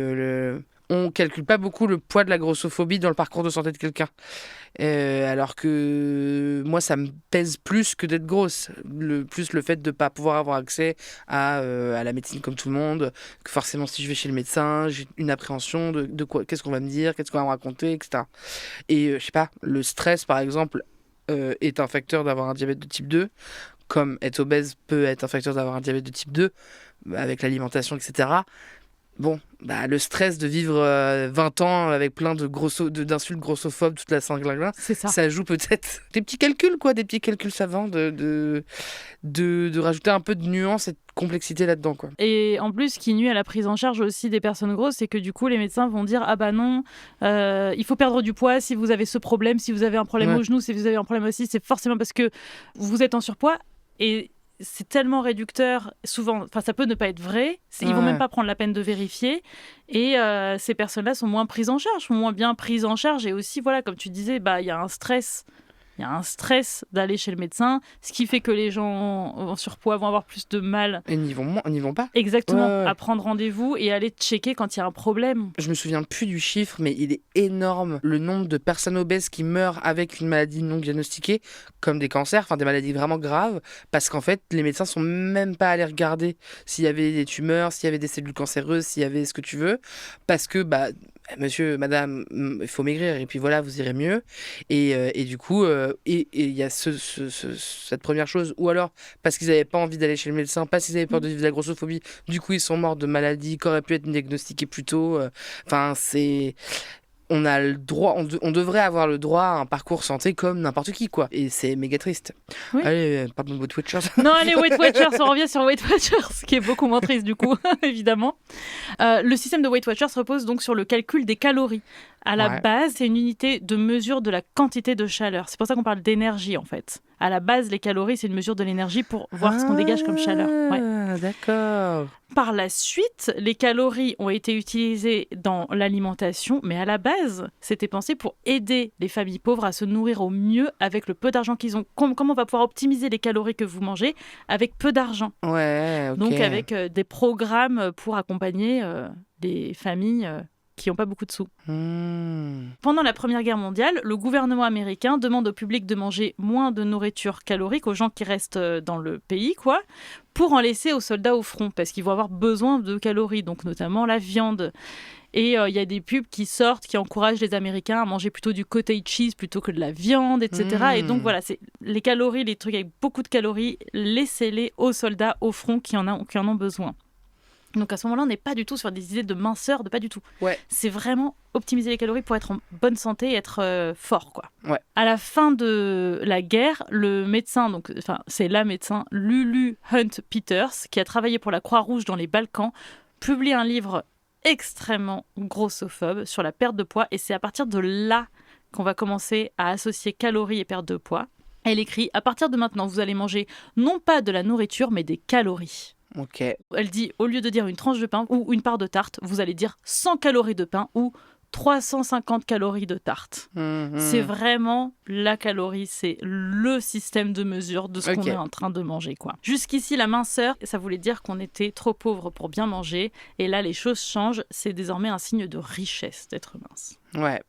on calcule pas beaucoup le poids de la grossophobie dans le parcours de santé de quelqu'un. Alors que moi, ça me pèse plus que d'être grosse. Plus le fait de ne pas pouvoir avoir accès à la médecine comme tout le monde. Que forcément, si je vais chez le médecin, j'ai une appréhension de quoi, qu'est-ce qu'on va me dire, qu'est-ce qu'on va me raconter, etc. Et je sais pas, le stress, par exemple, est un facteur d'avoir un diabète de type 2. Comme être obèse peut être un facteur d'avoir un diabète de type 2, avec l'alimentation, etc. Bon, le stress de vivre 20 ans avec plein d'insultes grossophobes, toute la cinglingla, ça joue peut-être des petits calculs, quoi, des petits calculs savants de rajouter un peu de nuance et de complexité là-dedans, quoi. Et en plus, ce qui nuit à la prise en charge aussi des personnes grosses, c'est que du coup, les médecins vont dire, ah bah non, il faut perdre du poids si vous avez ce problème, si vous avez un problème au genou, si vous avez un problème aussi, c'est forcément parce que vous êtes en surpoids. Et c'est tellement réducteur, souvent, ça peut ne pas être vrai, ils vont même pas prendre la peine de vérifier, et ces personnes-là sont moins prises en charge, sont moins bien prises en charge, et aussi, voilà, comme tu disais, il y a un stress d'aller chez le médecin, ce qui fait que les gens en surpoids vont avoir plus de mal. Et n'y vont pas. Exactement, à prendre rendez-vous et aller checker quand il y a un problème. Je me souviens plus du chiffre, mais il est énorme, le nombre de personnes obèses qui meurent avec une maladie non diagnostiquée, comme des cancers, des maladies vraiment graves, parce qu'en fait, les médecins sont même pas allés regarder s'il y avait des tumeurs, s'il y avait des cellules cancéreuses, s'il y avait ce que tu veux, parce que, monsieur, madame, il faut maigrir, et puis voilà, vous irez mieux. Et du coup, il y a cette première chose, ou alors parce qu'ils n'avaient pas envie d'aller chez le médecin, parce qu'ils avaient peur de vivre de la grossophobie, du coup ils sont morts de maladies qui auraient pu être diagnostiquées plus tôt. on a le droit, on devrait avoir le droit à un parcours santé comme n'importe qui, quoi. Et c'est méga triste. Oui. Allez, parle de Weight Watchers. Non, allez, Weight Watchers, on revient sur Weight Watchers, qui est beaucoup moins triste du coup, évidemment. Le système de Weight Watchers repose donc sur le calcul des calories. À la base, c'est une unité de mesure de la quantité de chaleur. C'est pour ça qu'on parle d'énergie, en fait. À la base, les calories, c'est une mesure de l'énergie pour voir ce qu'on dégage comme chaleur. Ouais. D'accord. Par la suite, les calories ont été utilisées dans l'alimentation, mais à la base, c'était pensé pour aider les familles pauvres à se nourrir au mieux avec le peu d'argent qu'ils ont. Comment on va pouvoir optimiser les calories que vous mangez avec peu d'argent? Ouais, ok. Donc avec des programmes pour accompagner les familles qui n'ont pas beaucoup de sous. Pendant la Première Guerre mondiale, le gouvernement américain demande au public de manger moins de nourriture calorique aux gens qui restent dans le pays, quoi, pour en laisser aux soldats au front, parce qu'ils vont avoir besoin de calories, donc notamment la viande. Et il y a des pubs qui sortent, qui encouragent les Américains à manger plutôt du cottage cheese plutôt que de la viande, etc. Et donc voilà, c'est les calories, les trucs avec beaucoup de calories, laissez-les aux soldats au front qui en ont besoin. Donc à ce moment-là, on n'est pas du tout sur des idées de minceur, de pas du tout. Ouais. C'est vraiment optimiser les calories pour être en bonne santé et être fort, quoi. Ouais. À la fin de la guerre, le médecin, c'est la médecin Lulu Hunt Peters, qui a travaillé pour la Croix-Rouge dans les Balkans, publie un livre extrêmement grossophobe sur la perte de poids. Et c'est à partir de là qu'on va commencer à associer calories et perte de poids. Elle écrit « À partir de maintenant, vous allez manger non pas de la nourriture, mais des calories ». Ok. Elle dit, au lieu de dire une tranche de pain ou une part de tarte, vous allez dire 100 calories de pain ou 350 calories de tarte. C'est vraiment la calorie, c'est le système de mesure de ce qu'on est en train de manger, quoi. Jusqu'ici, la minceur, ça voulait dire qu'on était trop pauvre pour bien manger. Et là, les choses changent. C'est désormais un signe de richesse d'être mince. Ouais.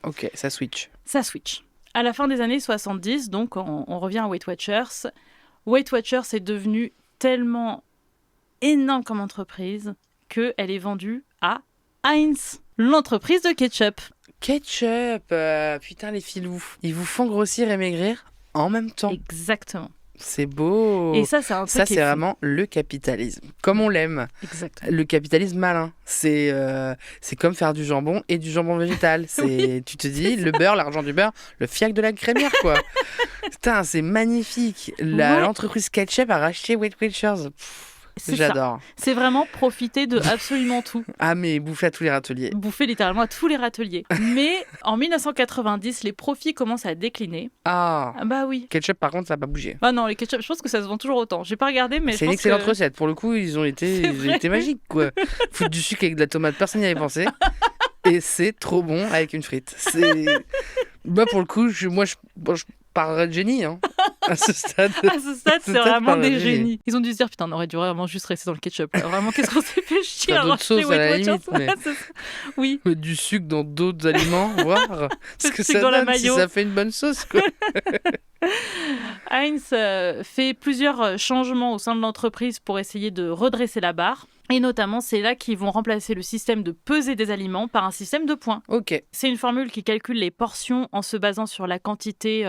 Ok, ça switch. Ça switch. À la fin des années 70, donc on revient à Weight Watchers. Weight Watchers est devenu tellement énorme comme entreprise qu'elle est vendue à Heinz, l'entreprise de ketchup. Ketchup, putain les filous, ils vous font grossir et maigrir en même temps. Exactement. C'est beau. Et ça, c'est un truc. Ça, c'est vraiment le capitalisme, comme on l'aime. Exactement. Le capitalisme malin. C'est comme faire du jambon et du jambon végétal. Oui, tu te dis, le beurre, l'argent du beurre, le fiac de la crémière, quoi. Putain, c'est magnifique. L'entreprise Ketchup a racheté Weight Watchers. J'adore. C'est vraiment profiter de absolument tout. Ah, mais bouffer à tous les râteliers. Bouffer littéralement à tous les râteliers. Mais en 1990, les profits commencent à décliner. Ah bah oui. Ketchup, par contre, ça n'a pas bougé. Ah non, les ketchup, je pense que ça se vend toujours autant. J'ai pas regardé, mais c'est une excellente recette. Pour le coup, ils ont été magiques, quoi. Foutre du sucre avec de la tomate, personne n'y avait pensé. Et c'est trop bon avec une frite. Bah, pour le coup, je parlerais de génie, hein. À ce stade, c'est vraiment des génies. Ils ont dû se dire, putain, on aurait dû vraiment juste rester dans le ketchup. Là. Vraiment, qu'est-ce qu'on s'est fait chier à racheter sauce, à la Weight limite, Watchers. mais... Oui. Mettre du sucre dans d'autres aliments, voir ce que ça dans donne, la si ça fait une bonne sauce, quoi. Heinz fait plusieurs changements au sein de l'entreprise pour essayer de redresser la barre. Et notamment, c'est là qu'ils vont remplacer le système de peser des aliments par un système de points. Ok. C'est une formule qui calcule les portions en se basant sur la quantité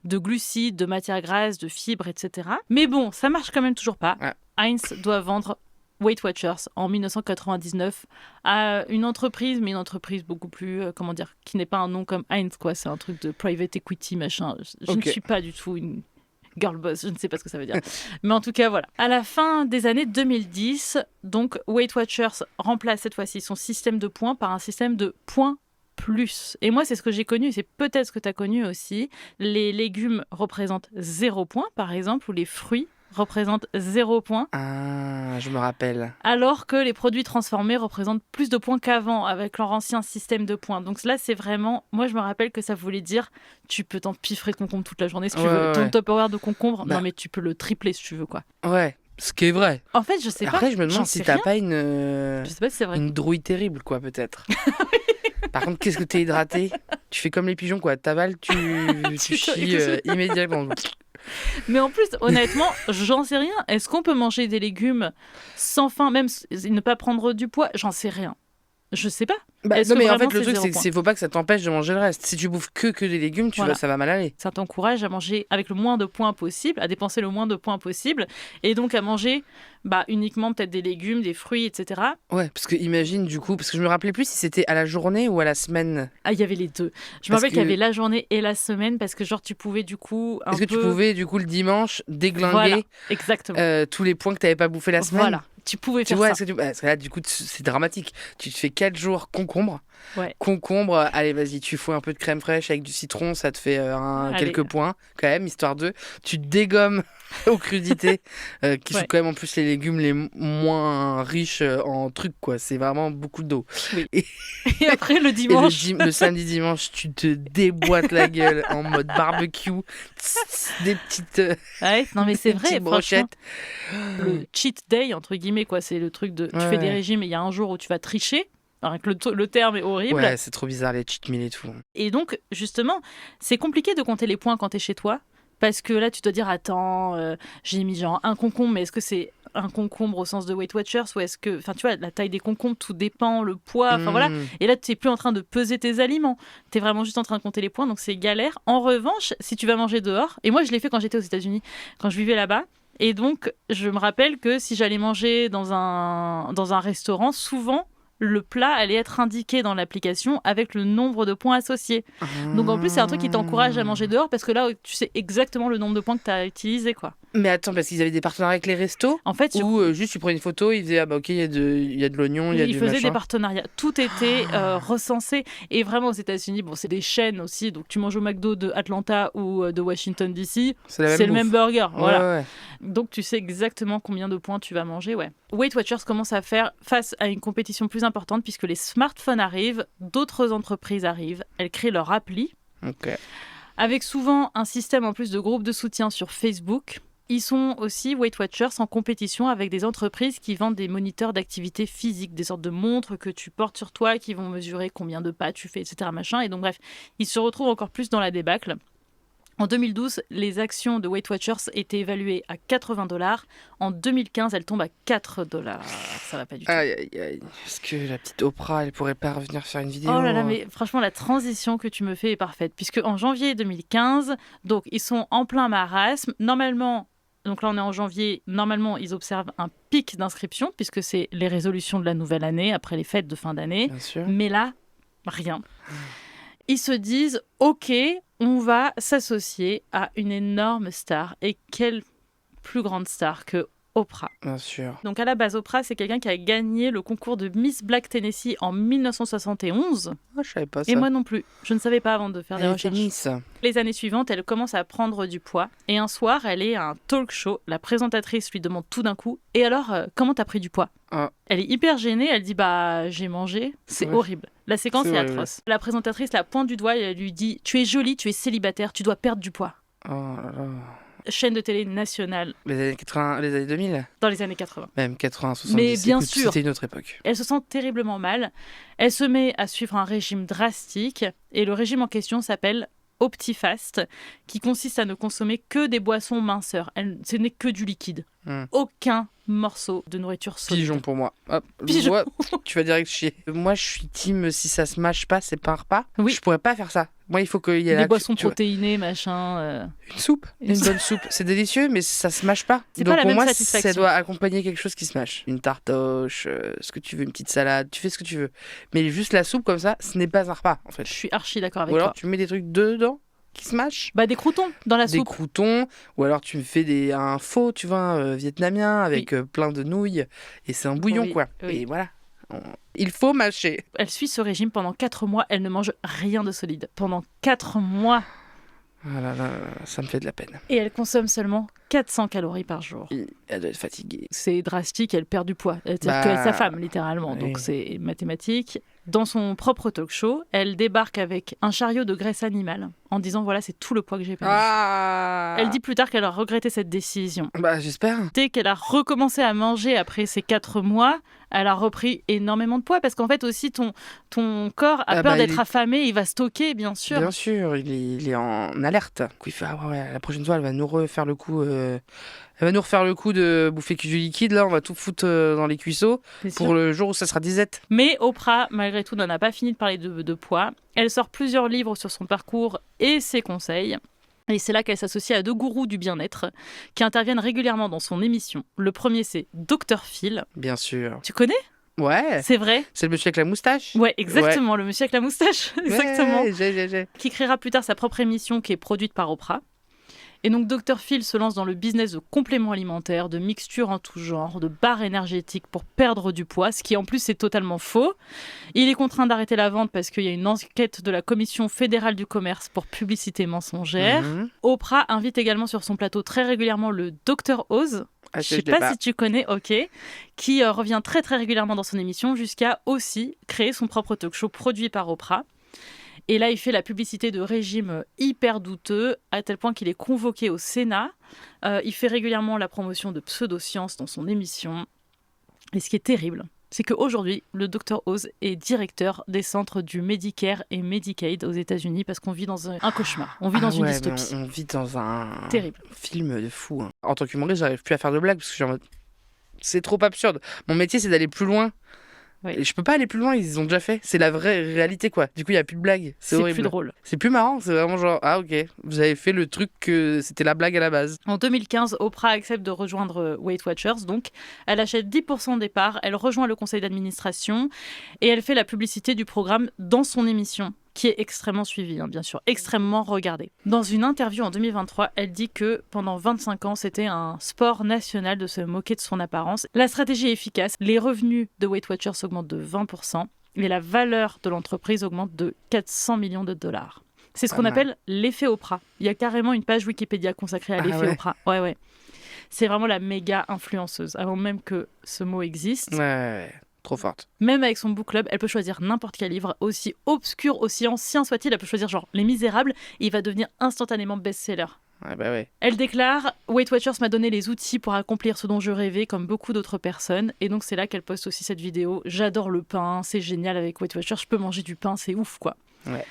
de glucides, de matières grasses, de fibres, etc. Mais bon, ça marche quand même toujours pas. Ouais. Heinz doit vendre Weight Watchers en 1999 à une entreprise, mais une entreprise beaucoup plus, qui n'est pas un nom comme Heinz, quoi. C'est un truc de private equity, machin. Je ne suis pas du tout une girl boss, je ne sais pas ce que ça veut dire. Mais en tout cas, voilà. À la fin des années 2010, donc Weight Watchers remplace cette fois-ci son système de points par un système de points plus. Et moi, c'est ce que j'ai connu, et c'est peut-être ce que tu as connu aussi. Les légumes représentent 0 point, par exemple, ou les fruits représentent 0 points. Ah, je me rappelle. Alors que les produits transformés représentent plus de points qu'avant avec leur ancien système de points. Donc là, c'est vraiment... Moi, je me rappelle que ça voulait dire tu peux t'empiffrer de concombre toute la journée si tu veux. Ton top horaire de concombre, non mais tu peux le tripler si tu veux, quoi. Ouais, ce qui est vrai. En fait, je sais pas. Après, je me demande si t'as pas je sais pas si c'est vrai. Une drouille terrible, quoi, peut-être. Par contre, qu'est-ce que t'es hydraté? Tu fais comme les pigeons, quoi. T'avales, tu chies immédiatement. Mais en plus, honnêtement, j'en sais rien. Est-ce qu'on peut manger des légumes sans faim, même ne pas prendre du poids? J'en sais rien. Je sais pas. Bah, Est-ce non, que mais en vraiment, fait, le c'est truc, 0 c'est que point? faut pas que ça t'empêche de manger le reste. Si tu bouffes que des légumes, Voilà. ça va mal aller. Ça t'encourage à manger avec le moins de points possible, à dépenser le moins de points possible, et donc à manger uniquement peut-être des légumes, des fruits, etc. Ouais, parce que imagine du coup, parce que je me rappelais plus si c'était à la journée ou à la semaine. Ah, il y avait les deux. Je me Parce rappelle qu'il y que- avait la journée et la semaine, parce que genre tu pouvais du coup un Est-ce que tu peu... pouvais du coup le dimanche Voilà, déglinguer exactement. tous les points que t'avais pas bouffé la semaine? Voilà, tu pouvais Tu faire vois, ça. est-ce que parce que là, du coup, c'est dramatique. Tu te fais 4 jours concombre. Ouais. Concombre, allez, vas-y, tu fous un peu de crème fraîche avec du citron, ça te fait Allez. quelques points, quand même, histoire de. Tu te dégommes aux crudités, qui sont Ouais. quand même en plus les légumes les moins riches en trucs, quoi. C'est vraiment beaucoup d'eau. Oui. Et, Et après, le et dimanche... le samedi, dimanche, tu te déboîtes la gueule en mode barbecue, des petites, Ouais, non mais c'est des vrai, petites franchement. brochettes. Le cheat day, entre guillemets, quoi, c'est le truc de... Tu Ouais, fais des ouais. régimes et il y a un jour où tu vas tricher. Alors que le terme est horrible. Ouais, c'est trop bizarre, les cheat meals et tout. Et donc, justement, c'est compliqué de compter les points quand t'es chez toi. Parce que là, tu dois dire, attends, j'ai mis genre un concombre, mais est-ce que c'est un concombre au sens de Weight Watchers ou est-ce que... Enfin, tu vois, la taille des concombres, tout dépend, le poids, enfin voilà. Mm. Et là, tu n'es plus en train de peser tes aliments. Tu es vraiment juste en train de compter les points, donc c'est galère. En revanche, si tu vas manger dehors, et moi je l'ai fait quand j'étais aux États-Unis, quand je vivais là-bas, et donc je me rappelle que si j'allais manger dans un restaurant, souvent le plat allait être indiqué dans l'application avec le nombre de points associés. Donc en plus, c'est un truc qui t'encourage à manger dehors parce que là, tu sais exactement le nombre de points que tu as utilisé, quoi. Mais attends, parce qu'ils avaient des partenariats avec les restos? En fait, Ou juste tu prends une photo, ils disaient ah bah ok, il y a de l'oignon, il y a ils du faisaient machin. des partenariats. Tout était recensé. Et vraiment, aux États-Unis, bon, c'est des chaînes aussi. Donc, tu manges au McDo de Atlanta ou de Washington DC, C'est la même c'est le même bouffe. burger. Voilà. Ouais, ouais. Donc, tu sais exactement combien de points tu vas manger. Ouais. Weight Watchers commence à faire face à une compétition plus importante puisque les smartphones arrivent, d'autres entreprises arrivent. Elles créent leur appli Ok. avec souvent un système en plus de groupes de soutien sur Facebook. Ils sont aussi, Weight Watchers, en compétition avec des entreprises qui vendent des moniteurs d'activité physique, des sortes de montres que tu portes sur toi, qui vont mesurer combien de pas tu fais, etc. Machin. Et donc bref, ils se retrouvent encore plus dans la débâcle. En 2012, les actions de Weight Watchers étaient évaluées à $80. En 2015, elles tombent à $4. Ça va pas du tout. Aïe, aïe, aïe. Est-ce que la petite Oprah, elle pourrait pas revenir faire une vidéo? Oh là là, mais franchement, la transition que tu me fais est parfaite. Puisque en janvier 2015, donc ils sont en plein marasme. Normalement, donc là on est en janvier, normalement ils observent un pic d'inscription, puisque c'est les résolutions de la nouvelle année, après les fêtes de fin d'année. Bien sûr. Mais là, rien. Ils se disent, ok, on va s'associer à une énorme star. Et quelle plus grande star que Oprah. Bien sûr. Donc à la base, Oprah, c'est quelqu'un qui a gagné le concours de Miss Black Tennessee en 1971. Ah, je savais pas ça. Et moi non plus. Je ne savais pas avant de faire des Elle était recherches. Miss. Les années suivantes, elle commence à prendre du poids. Et un soir, elle est à un talk show. La présentatrice lui demande tout d'un coup, et alors, comment t'as pris du poids? Ah. Elle est hyper gênée. Elle dit, bah, j'ai mangé. C'est Ouais. horrible. La séquence C'est est horrible. atroce. La présentatrice la pointe du doigt et elle lui dit, tu es jolie, tu es célibataire, tu dois perdre du poids. Oh là là. Chaîne de télé nationale Les années 80, les années 2000? dans les années 80. Même 80, 70. Mais bien Écoute, sûr. C'était une autre époque. Elle se sent terriblement mal. Elle se met à suivre un régime drastique. Et le régime en question s'appelle Optifast, qui consiste à ne consommer que des boissons minceurs. Ce n'est que du liquide. Aucun morceau de nourriture solide. Pigeon pour moi. Hop. Pigeon. Ouais, tu vas direct chier. Moi, je suis team si ça se mâche pas, c'est pas un repas. Oui. Je pourrais pas faire ça. Moi, il faut qu'il y ait Des la boissons tu vois, protéinées, machin. une soupe. Une Une soupe. bonne soupe. C'est délicieux, mais ça se mâche pas. C'est Donc pas la pour même moi, satisfaction. ça doit accompagner quelque chose qui se mâche. Une tartoche, ce que tu veux, une petite salade, tu fais ce que tu veux. Mais juste la soupe comme ça, ce n'est pas un repas en fait. Je suis archi d'accord avec Ou alors toi. tu mets des trucs dedans qui se mâchent. Bah, des croutons dans la Des soupe. croutons, ou alors tu me fais un faux, tu vois, vietnamien avec plein de nouilles, et c'est un bouillon, Oui, quoi. oui. Et voilà. Il faut mâcher. Elle suit ce régime pendant 4 mois. Elle ne mange rien de solide. Pendant 4 mois. Ah là là, ça me fait de la peine. Et elle consomme seulement 400 calories par jour. Elle doit être fatiguée. C'est drastique, elle perd du poids. C'est-à-dire Bah, qu'elle est sa femme, littéralement. oui. Donc c'est mathématique. Dans son propre talk show, elle débarque avec un chariot de graisse animale en disant voilà, c'est tout le poids que j'ai perdu. Ah. Elle dit plus tard qu'elle a regretté cette décision. Bah, j'espère. Dès qu'elle a recommencé à manger après ces 4 mois, elle a repris énormément de poids parce qu'en fait aussi ton corps a peur d'être affamé, il va stocker bien sûr. Bien sûr, il est en alerte. Il fait la prochaine fois elle va nous refaire le coup. Elle va nous refaire le coup de bouffer du liquide là, on va tout foutre dans les cuisseaux pour le jour où ça sera disette. Mais Oprah, malgré tout, n'en a pas fini de parler de poids. Elle sort plusieurs livres sur son parcours et ses conseils. Et c'est là qu'elle s'associe à 2 gourous du bien-être qui interviennent régulièrement dans son émission. Le premier, c'est Dr Phil. Bien sûr. Tu connais ? Ouais. C'est vrai ? C'est le monsieur avec la moustache ? Ouais, exactement, le monsieur avec la moustache. Exactement. Ouais, j'ai. Qui créera plus tard sa propre émission qui est produite par Oprah. Et donc Dr Phil se lance dans le business de compléments alimentaires, de mixtures en tout genre, de barres énergétiques pour perdre du poids, ce qui en plus est totalement faux. Il est contraint d'arrêter la vente parce qu'il y a une enquête de la Commission fédérale du commerce pour publicité mensongère. Oprah invite également sur son plateau très régulièrement le Dr Oz. Je ne sais pas si tu connais, ok, qui revient très très régulièrement dans son émission jusqu'à aussi créer son propre talk show produit par Oprah. Et là, il fait la publicité de régimes hyper douteux, à tel point qu'il est convoqué au Sénat. Il fait régulièrement la promotion de pseudosciences dans son émission. Et ce qui est terrible, c'est qu'aujourd'hui, le Dr Oz est directeur des centres du Medicare et Medicaid aux États-Unis parce qu'on vit dans un cauchemar. On vit dans une dystopie. On vit dans un film de fou. En tant qu'humoriste, j'arrive plus à faire de blagues parce que c'est trop absurde. Mon métier, c'est d'aller plus loin. Oui. Et je peux pas aller plus loin, ils ont déjà fait. C'est la vraie réalité, quoi. Du coup, il y a plus de blagues. C'est horrible. Plus drôle. C'est plus marrant. C'est vraiment genre, ah ok, vous avez fait le truc que c'était la blague à la base. En 2015, Oprah accepte de rejoindre Weight Watchers. Donc, elle achète 10% des parts, elle rejoint le conseil d'administration et elle fait la publicité du programme dans son émission, qui est extrêmement suivie, hein, bien sûr, extrêmement regardée. Dans une interview en 2023, elle dit que pendant 25 ans, c'était un sport national de se moquer de son apparence. La stratégie est efficace, les revenus de Weight Watchers augmentent de 20% et la valeur de l'entreprise augmente de 400 millions de dollars. C'est ce qu'on appelle l'effet Oprah. Il y a carrément une page Wikipédia consacrée à l'effet Oprah. Ouais. C'est vraiment la méga influenceuse, avant même que ce mot existe. Ouais. Trop forte. Même avec son book club, elle peut choisir n'importe quel livre, aussi obscur, aussi ancien soit-il. Elle peut choisir genre Les Misérables et il va devenir instantanément best-seller. Ouais. Elle déclare « Weight Watchers m'a donné les outils pour accomplir ce dont je rêvais comme beaucoup d'autres personnes. » Et donc c'est là qu'elle poste aussi cette vidéo. « J'adore le pain, c'est génial avec Weight Watchers, je peux manger du pain, c'est ouf quoi. » Ouais.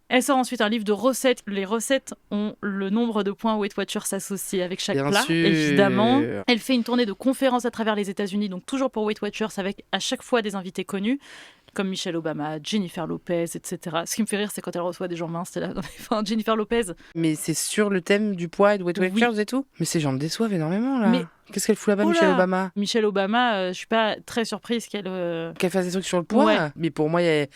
Elle sort ensuite un livre de recettes. Les recettes ont le nombre de points Weight Watchers associés avec chaque plat, évidemment. Elle fait une tournée de conférences à travers les États-Unis, donc toujours pour Weight Watchers, avec à chaque fois des invités connus, comme Michelle Obama, Jennifer Lopez, etc. Ce qui me fait rire, c'est quand elle reçoit des gens minces. Jennifer Lopez. Mais c'est sur le thème du poids et de Weight Watchers et tout. Mais ces gens me déçellent énormément, là. Mais... Qu'est-ce qu'elle fout là-bas, Michelle Obama ? Michelle Obama, je suis pas très surprise qu'elle fasse des trucs sur le poids. Ouais. Mais pour moi, elle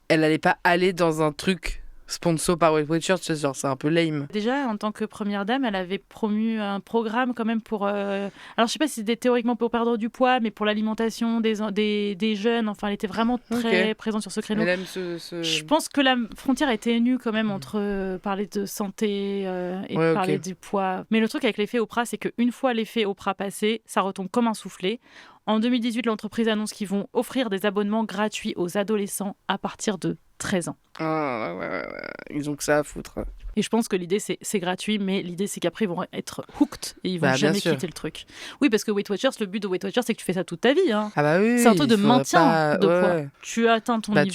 allait pas aller dans un truc sponsor par Weight Watchers, c'est un peu lame. Déjà, en tant que première dame, elle avait promu un programme quand même pour... Alors, je sais pas si c'était théoriquement pour perdre du poids, mais pour l'alimentation des jeunes. Enfin, elle était vraiment très présente sur ce créneau. Elle aime Je pense que la frontière a été ténue quand même entre parler de santé et parler du poids. Mais le truc avec l'effet Oprah, c'est qu'une fois l'effet Oprah passé, ça retombe comme un soufflé. En 2018, l'entreprise annonce qu'ils vont offrir des abonnements gratuits aux adolescents à partir de 13 ans. Ouais. Ils ont que ça à foutre. Et je pense que l'idée, c'est gratuit, mais l'idée, c'est qu'après, ils vont être hooked et ils vont jamais quitter le truc. Oui, parce que Weight Watchers, le but de Weight Watchers, c'est que tu fais ça toute ta vie. Hein. Ah bah oui. C'est un truc de maintien de poids. Tu atteins ton niveau.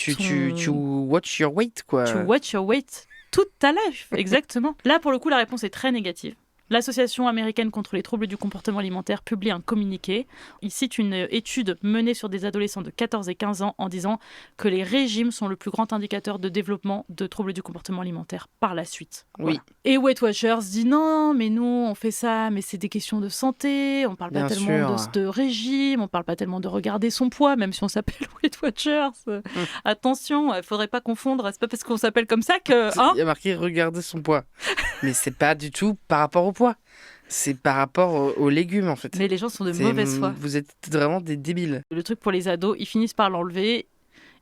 Tu watch your weight, quoi. Tu watch your weight toute ta life, exactement. Là, pour le coup, la réponse est très négative. L'Association américaine contre les troubles du comportement alimentaire publie un communiqué. Il cite une étude menée sur des adolescents de 14 et 15 ans en disant que les régimes sont le plus grand indicateur de développement de troubles du comportement alimentaire par la suite. Oui. Voilà. Et Weight Watchers dit non, mais nous, on fait ça, mais c'est des questions de santé, on parle pas tellement de régime, on parle pas tellement de regarder son poids, même si on s'appelle Weight Watchers. Attention, il faudrait pas confondre, c'est pas parce qu'on s'appelle comme ça que... Il y a marqué regarder son poids. Mais c'est pas du tout par rapport au poids. C'est par rapport aux légumes, en fait. Mais les gens sont de mauvaise foi. Vous êtes vraiment des débiles. Le truc pour les ados, ils finissent par l'enlever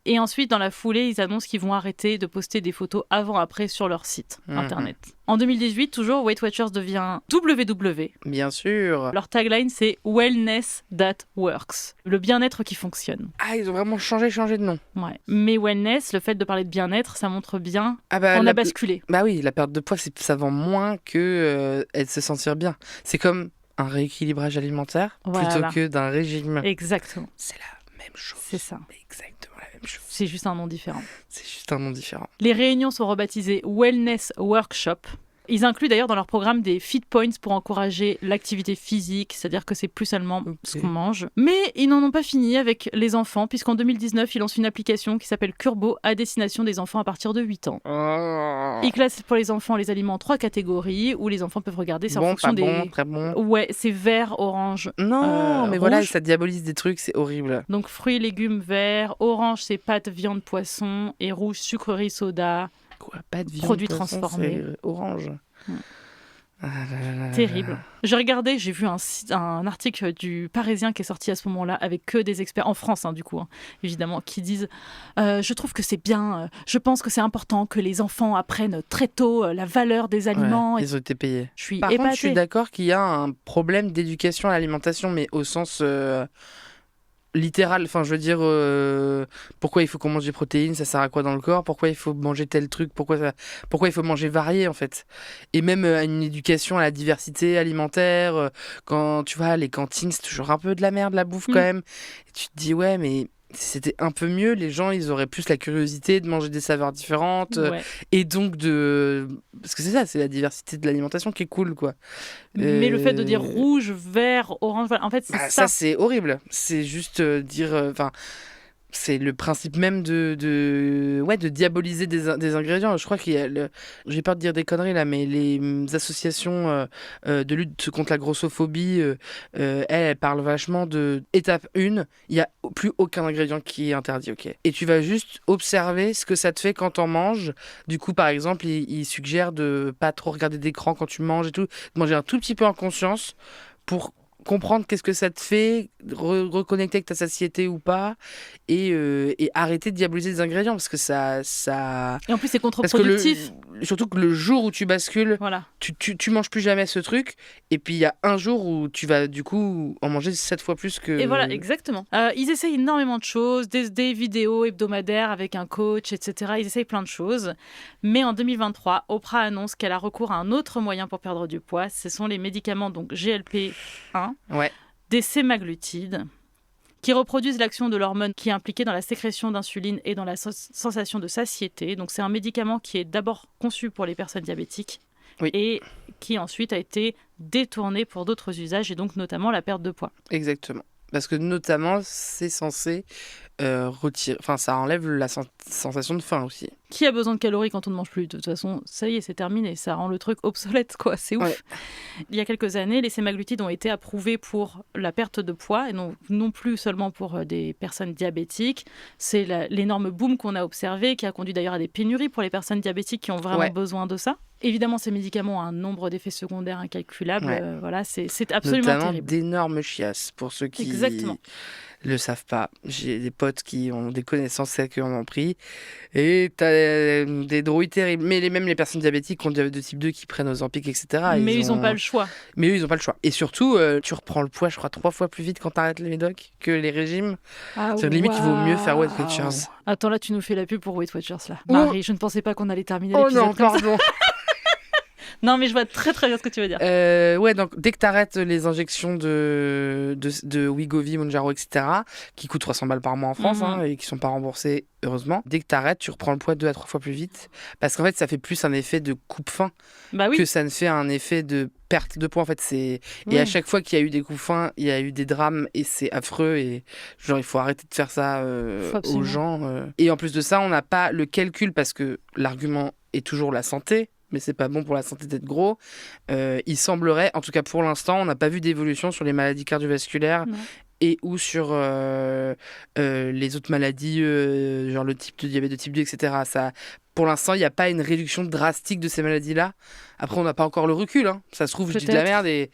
Et ensuite, dans la foulée, ils annoncent qu'ils vont arrêter de poster des photos avant-après sur leur site internet. En 2018, toujours, Weight Watchers devient WW. Bien sûr. Leur tagline, c'est « Wellness that works », le bien-être qui fonctionne. Ah, ils ont vraiment changé de nom. Ouais. Mais wellness, le fait de parler de bien-être, ça montre bien on a basculé. Bah oui, la perte de poids, ça vend moins que de se sentir bien. C'est comme un rééquilibrage alimentaire plutôt que d'un régime. Exactement. C'est la même chose. C'est ça. Exactement la même chose. C'est juste un nom différent. C'est juste un nom différent. Les réunions sont rebaptisées Wellness Workshop. Ils incluent d'ailleurs dans leur programme des fit points pour encourager l'activité physique, c'est-à-dire que c'est plus seulement ce qu'on mange. Mais ils n'en ont pas fini avec les enfants, puisqu'en 2019, ils lancent une application qui s'appelle Curbo à destination des enfants à partir de 8 ans. Ils classent pour les enfants les aliments en 3 catégories, où les enfants peuvent regarder ça en fonction des... Bon, très bon. Ouais, c'est vert, orange, Non, mais rouge. voilà, ça diabolise des trucs, c'est horrible. Donc fruits, légumes, verts, orange, c'est pâtes, viande, poisson, et rouge, sucreries, soda. Quoi, pas de viande, produits poisson, transformés. c'est orange. Terrible. J'ai regardé, j'ai vu un article du Parisien qui est sorti à ce moment-là avec que des experts, en France du coup, évidemment, qui disent je trouve que c'est bien, je pense que c'est important que les enfants apprennent très tôt la valeur des aliments. Ils ont été payés. Je suis Par épatée. contre, je suis d'accord qu'il y a un problème d'éducation à l'alimentation, mais au sens littéral. Enfin, je veux dire, pourquoi il faut qu'on mange des protéines, ça sert à quoi dans le corps, pourquoi il faut manger tel truc, pourquoi il faut manger varié, en fait. Et même à une éducation à la diversité alimentaire, quand tu vois, les cantines, c'est toujours un peu de la merde, la bouffe, quand même. Et tu te dis, ouais, mais si c'était un peu mieux, les gens, ils auraient plus la curiosité de manger des saveurs différentes. Et donc parce que c'est ça, c'est la diversité de l'alimentation qui est cool, quoi. Mais le fait de dire rouge, vert, orange, en fait, c'est ça. Ça, c'est horrible. C'est juste dire... c'est le principe même de diaboliser des ingrédients. Je crois qu'il y a... J'ai peur de dire des conneries, là, mais les associations de lutte contre la grossophobie, elles parlent vachement de... Étape 1, il n'y a plus aucun ingrédient qui est interdit, ok. Et tu vas juste observer ce que ça te fait quand t'en manges. Du coup, par exemple, ils suggèrent de pas trop regarder d'écran quand tu manges et tout. De manger un tout petit peu en conscience pour comprendre qu'est-ce que ça te fait, reconnecter avec ta satiété ou pas, et arrêter de diaboliser les ingrédients, parce que ça... Et en plus, c'est contre-productif. Surtout que le jour où tu bascules, voilà. tu manges plus jamais ce truc, et puis il y a un jour où tu vas du coup en manger 7 fois plus que... Et voilà, exactement. Ils essayent énormément de choses, des vidéos hebdomadaires avec un coach, etc. Ils essayent plein de choses. Mais en 2023, Oprah annonce qu'elle a recours à un autre moyen pour perdre du poids. Ce sont les médicaments donc GLP-1, des sémaglutides, qui reproduisent l'action de l'hormone qui est impliquée dans la sécrétion d'insuline et dans la sensation de satiété. Donc c'est un médicament qui est d'abord conçu pour les personnes diabétiques et qui ensuite a été détourné pour d'autres usages, et donc notamment la perte de poids. Exactement. Parce que notamment, c'est censé retirer... Enfin, ça enlève la sensation de faim aussi. Qui a besoin de calories quand on ne mange plus ? De toute façon, ça y est, c'est terminé. Ça rend le truc obsolète, quoi. C'est ouf. Ouais. Il y a quelques années, les sémaglutides ont été approuvés pour la perte de poids, et non plus seulement pour des personnes diabétiques. C'est l'énorme boom qu'on a observé, qui a conduit d'ailleurs à des pénuries pour les personnes diabétiques qui ont vraiment besoin de ça. Évidemment, ces médicaments ont un nombre d'effets secondaires incalculables. Voilà, c'est absolument notamment terrible. D'énormes chiasses, pour ceux qui le savent pas. J'ai des potes qui ont des connaissances qui en ont pris. Et t'as des drouilles terribles. Mais même les personnes diabétiques qui ont diabète de type 2 qui prennent Ozempic, etc. Mais ils n'ont pas le choix. Mais eux, ils n'ont pas le choix. Et surtout, tu reprends le poids, je crois, 3 fois plus vite quand t'arrêtes les médocs que les régimes. C'est limite, il vaut mieux faire Weight Watchers. Attends, là, tu nous fais la pub pour Weight Watchers, là. Marie, je ne pensais pas qu'on allait terminer l'épisode non, pardon. Non, mais je vois très très bien ce que tu veux dire. Donc dès que tu arrêtes les injections de Wegovy, Mounjaro, etc., qui coûtent 300 balles par mois en France et qui sont pas remboursés, heureusement, dès que tu arrêtes, tu reprends le poids 2 à 3 fois plus vite. Parce qu'en fait, ça fait plus un effet de coupe-faim que ça ne fait un effet de perte de poids. En fait, Et à chaque fois qu'il y a eu des coups-faim, il y a eu des drames et c'est affreux. Et genre, il faut arrêter de faire ça aux gens. Et en plus de ça, on n'a pas le calcul parce que l'argument est toujours la santé. Mais c'est pas bon pour la santé d'être gros. Il semblerait, en tout cas pour l'instant, on n'a pas vu d'évolution sur les maladies cardiovasculaires et ou sur les autres maladies, genre le type de diabète de type 2, etc. Pour l'instant, il n'y a pas une réduction drastique de ces maladies-là. Après, on n'a pas encore le recul. Ça se trouve, je dis de la merde. Et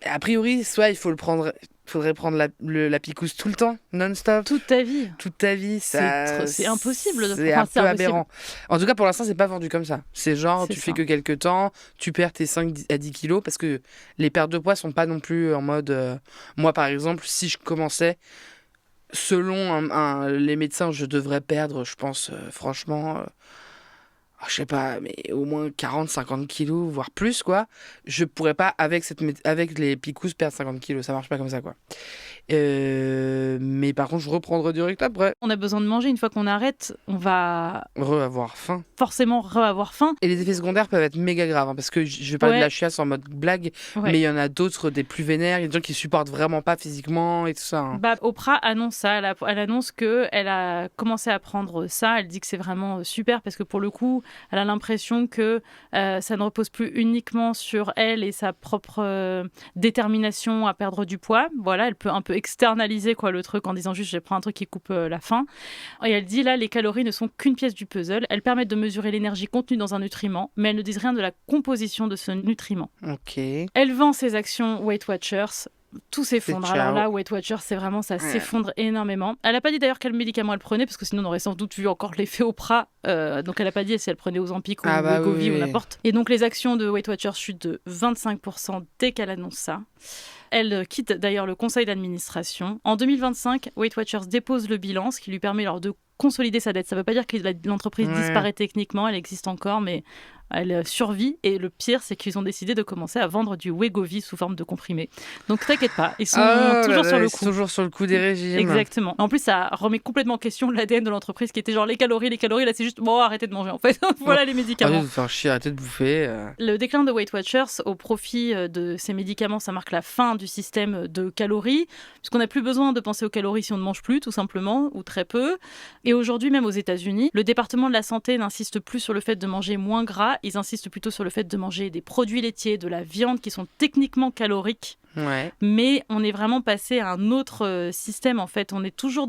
a priori, soit il faut le prendre Faudrait prendre la picouse tout le temps, non-stop. Toute ta vie. Toute ta vie, ça... C'est impossible. C'est un peu aberrant. En tout cas, pour l'instant, c'est pas vendu comme ça. C'est genre, tu fais que quelques temps, tu perds tes 5 à 10 kilos, parce que les pertes de poids sont pas non plus en mode... Moi, par exemple, si je commençais, selon les médecins, je devrais perdre, je pense, franchement... je sais pas, mais au moins 40-50 kilos, voire plus, quoi. Je pourrais pas, avec les picousses, perdre 50 kilos. Ça marche pas comme ça, quoi. Mais par contre, je reprendrai direct après. On a besoin de manger. Une fois qu'on arrête, on va avoir faim. Forcément avoir faim. Et les effets secondaires peuvent être méga graves, hein, parce que je vais parler de la chiasse en mode blague, mais il y en a d'autres, des plus vénères. Il y a des gens qui supportent vraiment pas physiquement et tout ça. Hein. Oprah annonce ça. Elle annonce qu'elle a commencé à prendre ça. Elle dit que c'est vraiment super parce que pour le coup, elle a l'impression que ça ne repose plus uniquement sur elle et sa propre détermination à perdre du poids. Voilà, elle peut un peu externaliser le truc en disant juste je prends un truc qui coupe la faim. Et elle dit là, les calories ne sont qu'une pièce du puzzle. Elles permettent de mesurer l'énergie contenue dans un nutriment, mais elles ne disent rien de la composition de ce nutriment. Ok. Elle vend ses actions Weight Watchers. Tout s'effondre. Alors là, Weight Watchers, c'est vraiment, ça s'effondre énormément. Elle n'a pas dit d'ailleurs quel médicament elle prenait, parce que sinon on aurait sans doute vu encore l'effet Oprah. Donc elle n'a pas dit si elle prenait Ozempic ou Wegovy ou n'importe. Et donc les actions de Weight Watchers chutent de 25% dès qu'elle annonce ça. Elle quitte d'ailleurs le conseil d'administration. En 2025, Weight Watchers dépose le bilan, ce qui lui permet alors de consolider sa dette. Ça ne veut pas dire que l'entreprise disparaît techniquement, elle existe encore, mais elle survit. Et le pire, c'est qu'ils ont décidé de commencer à vendre du Wegovy sous forme de comprimé. Donc t'inquiète pas, ils sont toujours sur le coup. Toujours sur le coup des régimes. Exactement. En plus, ça remet complètement en question l'ADN de l'entreprise qui était genre les calories. Là, c'est juste arrêtez de manger en fait. Voilà les médicaments. Arrêtez de faire chier, arrêtez de bouffer. Le déclin de Weight Watchers au profit de ces médicaments, ça marque la fin du système de calories, puisqu'on n'a plus besoin de penser aux calories si on ne mange plus, tout simplement, ou très peu. Et aujourd'hui, même aux États-Unis, le département de la santé n'insiste plus sur le fait de manger moins gras, ils insistent plutôt sur le fait de manger des produits laitiers, de la viande qui sont techniquement caloriques. Ouais. Mais on est vraiment passé à un autre système en fait. On est toujours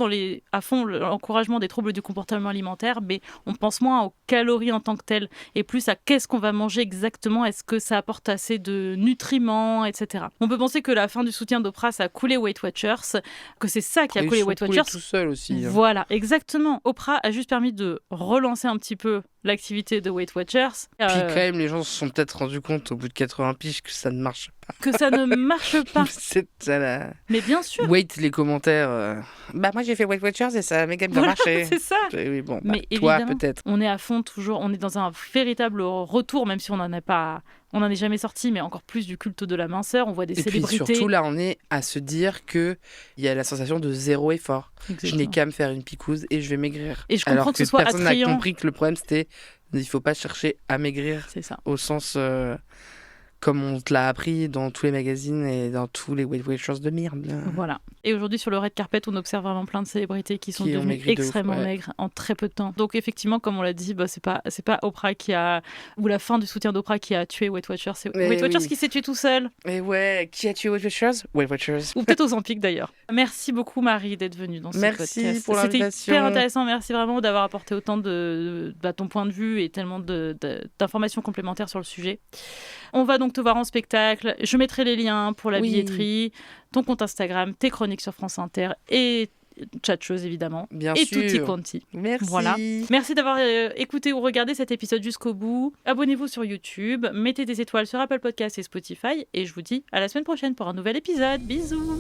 à fond l'encouragement des troubles du comportement alimentaire, mais on pense moins aux calories en tant que telles et plus à qu'est-ce qu'on va manger exactement, est-ce que ça apporte assez de nutriments, etc. On peut penser que la fin du soutien d'Oprah, ça a coulé Weight Watchers, que c'est ça qui a coulé Weight Watchers. Tout seul aussi. Hein. Voilà, exactement. Oprah a juste permis de relancer un petit peu l'activité de Weight Watchers. Puis quand même, les gens se sont peut-être rendus compte au bout de 80 piges que ça ne marche pas. Que ça ne marche pas. C'est ça là. Mais bien sûr. Wait, les commentaires. Moi j'ai fait Weight Watchers et ça a méga bien marché. C'est ça. Oui, bon, mais toi peut-être. On est à fond toujours. On est dans un véritable retour, même si on n'en est pas. On n'en est jamais sorti, mais encore plus du culte de la minceur. On voit des célébrités. Et puis surtout, là, on est à se dire qu'il y a la sensation de zéro effort. Exactement. Je n'ai qu'à me faire une picouse et je vais maigrir. Et je comprends que ce soit attrayant. Personne n'a compris que le problème, c'était il ne faut pas chercher à maigrir. C'est ça. Au sens... comme on te l'a appris dans tous les magazines et dans tous les Weight Watchers de merde. Voilà. Et aujourd'hui, sur le red carpet, on observe vraiment plein de célébrités qui sont devenues extrêmement maigres en très peu de temps. Donc effectivement, comme on l'a dit, c'est pas Oprah ou la fin du soutien d'Oprah qui a tué Weight Watchers. C'est Weight Watchers qui s'est tué tout seul. Et ouais, qui a tué Weight Watchers ? Weight Watchers. Ou peut-être Ozempic d'ailleurs. Merci beaucoup Marie d'être venue dans ce podcast. Merci pour l'invitation. C'était hyper intéressant. Merci vraiment d'avoir apporté autant de ton point de vue et tellement d'informations complémentaires sur le sujet. On va donc te voir en spectacle. Je mettrai les liens pour la billetterie, ton compte Instagram, tes chroniques sur France Inter et Chatcheuse évidemment. Bien et sûr. tutti quanti. Merci. Voilà. Merci d'avoir écouté ou regardé cet épisode jusqu'au bout. Abonnez-vous sur YouTube, mettez des étoiles sur Apple Podcasts et Spotify et je vous dis à la semaine prochaine pour un nouvel épisode. Bisous.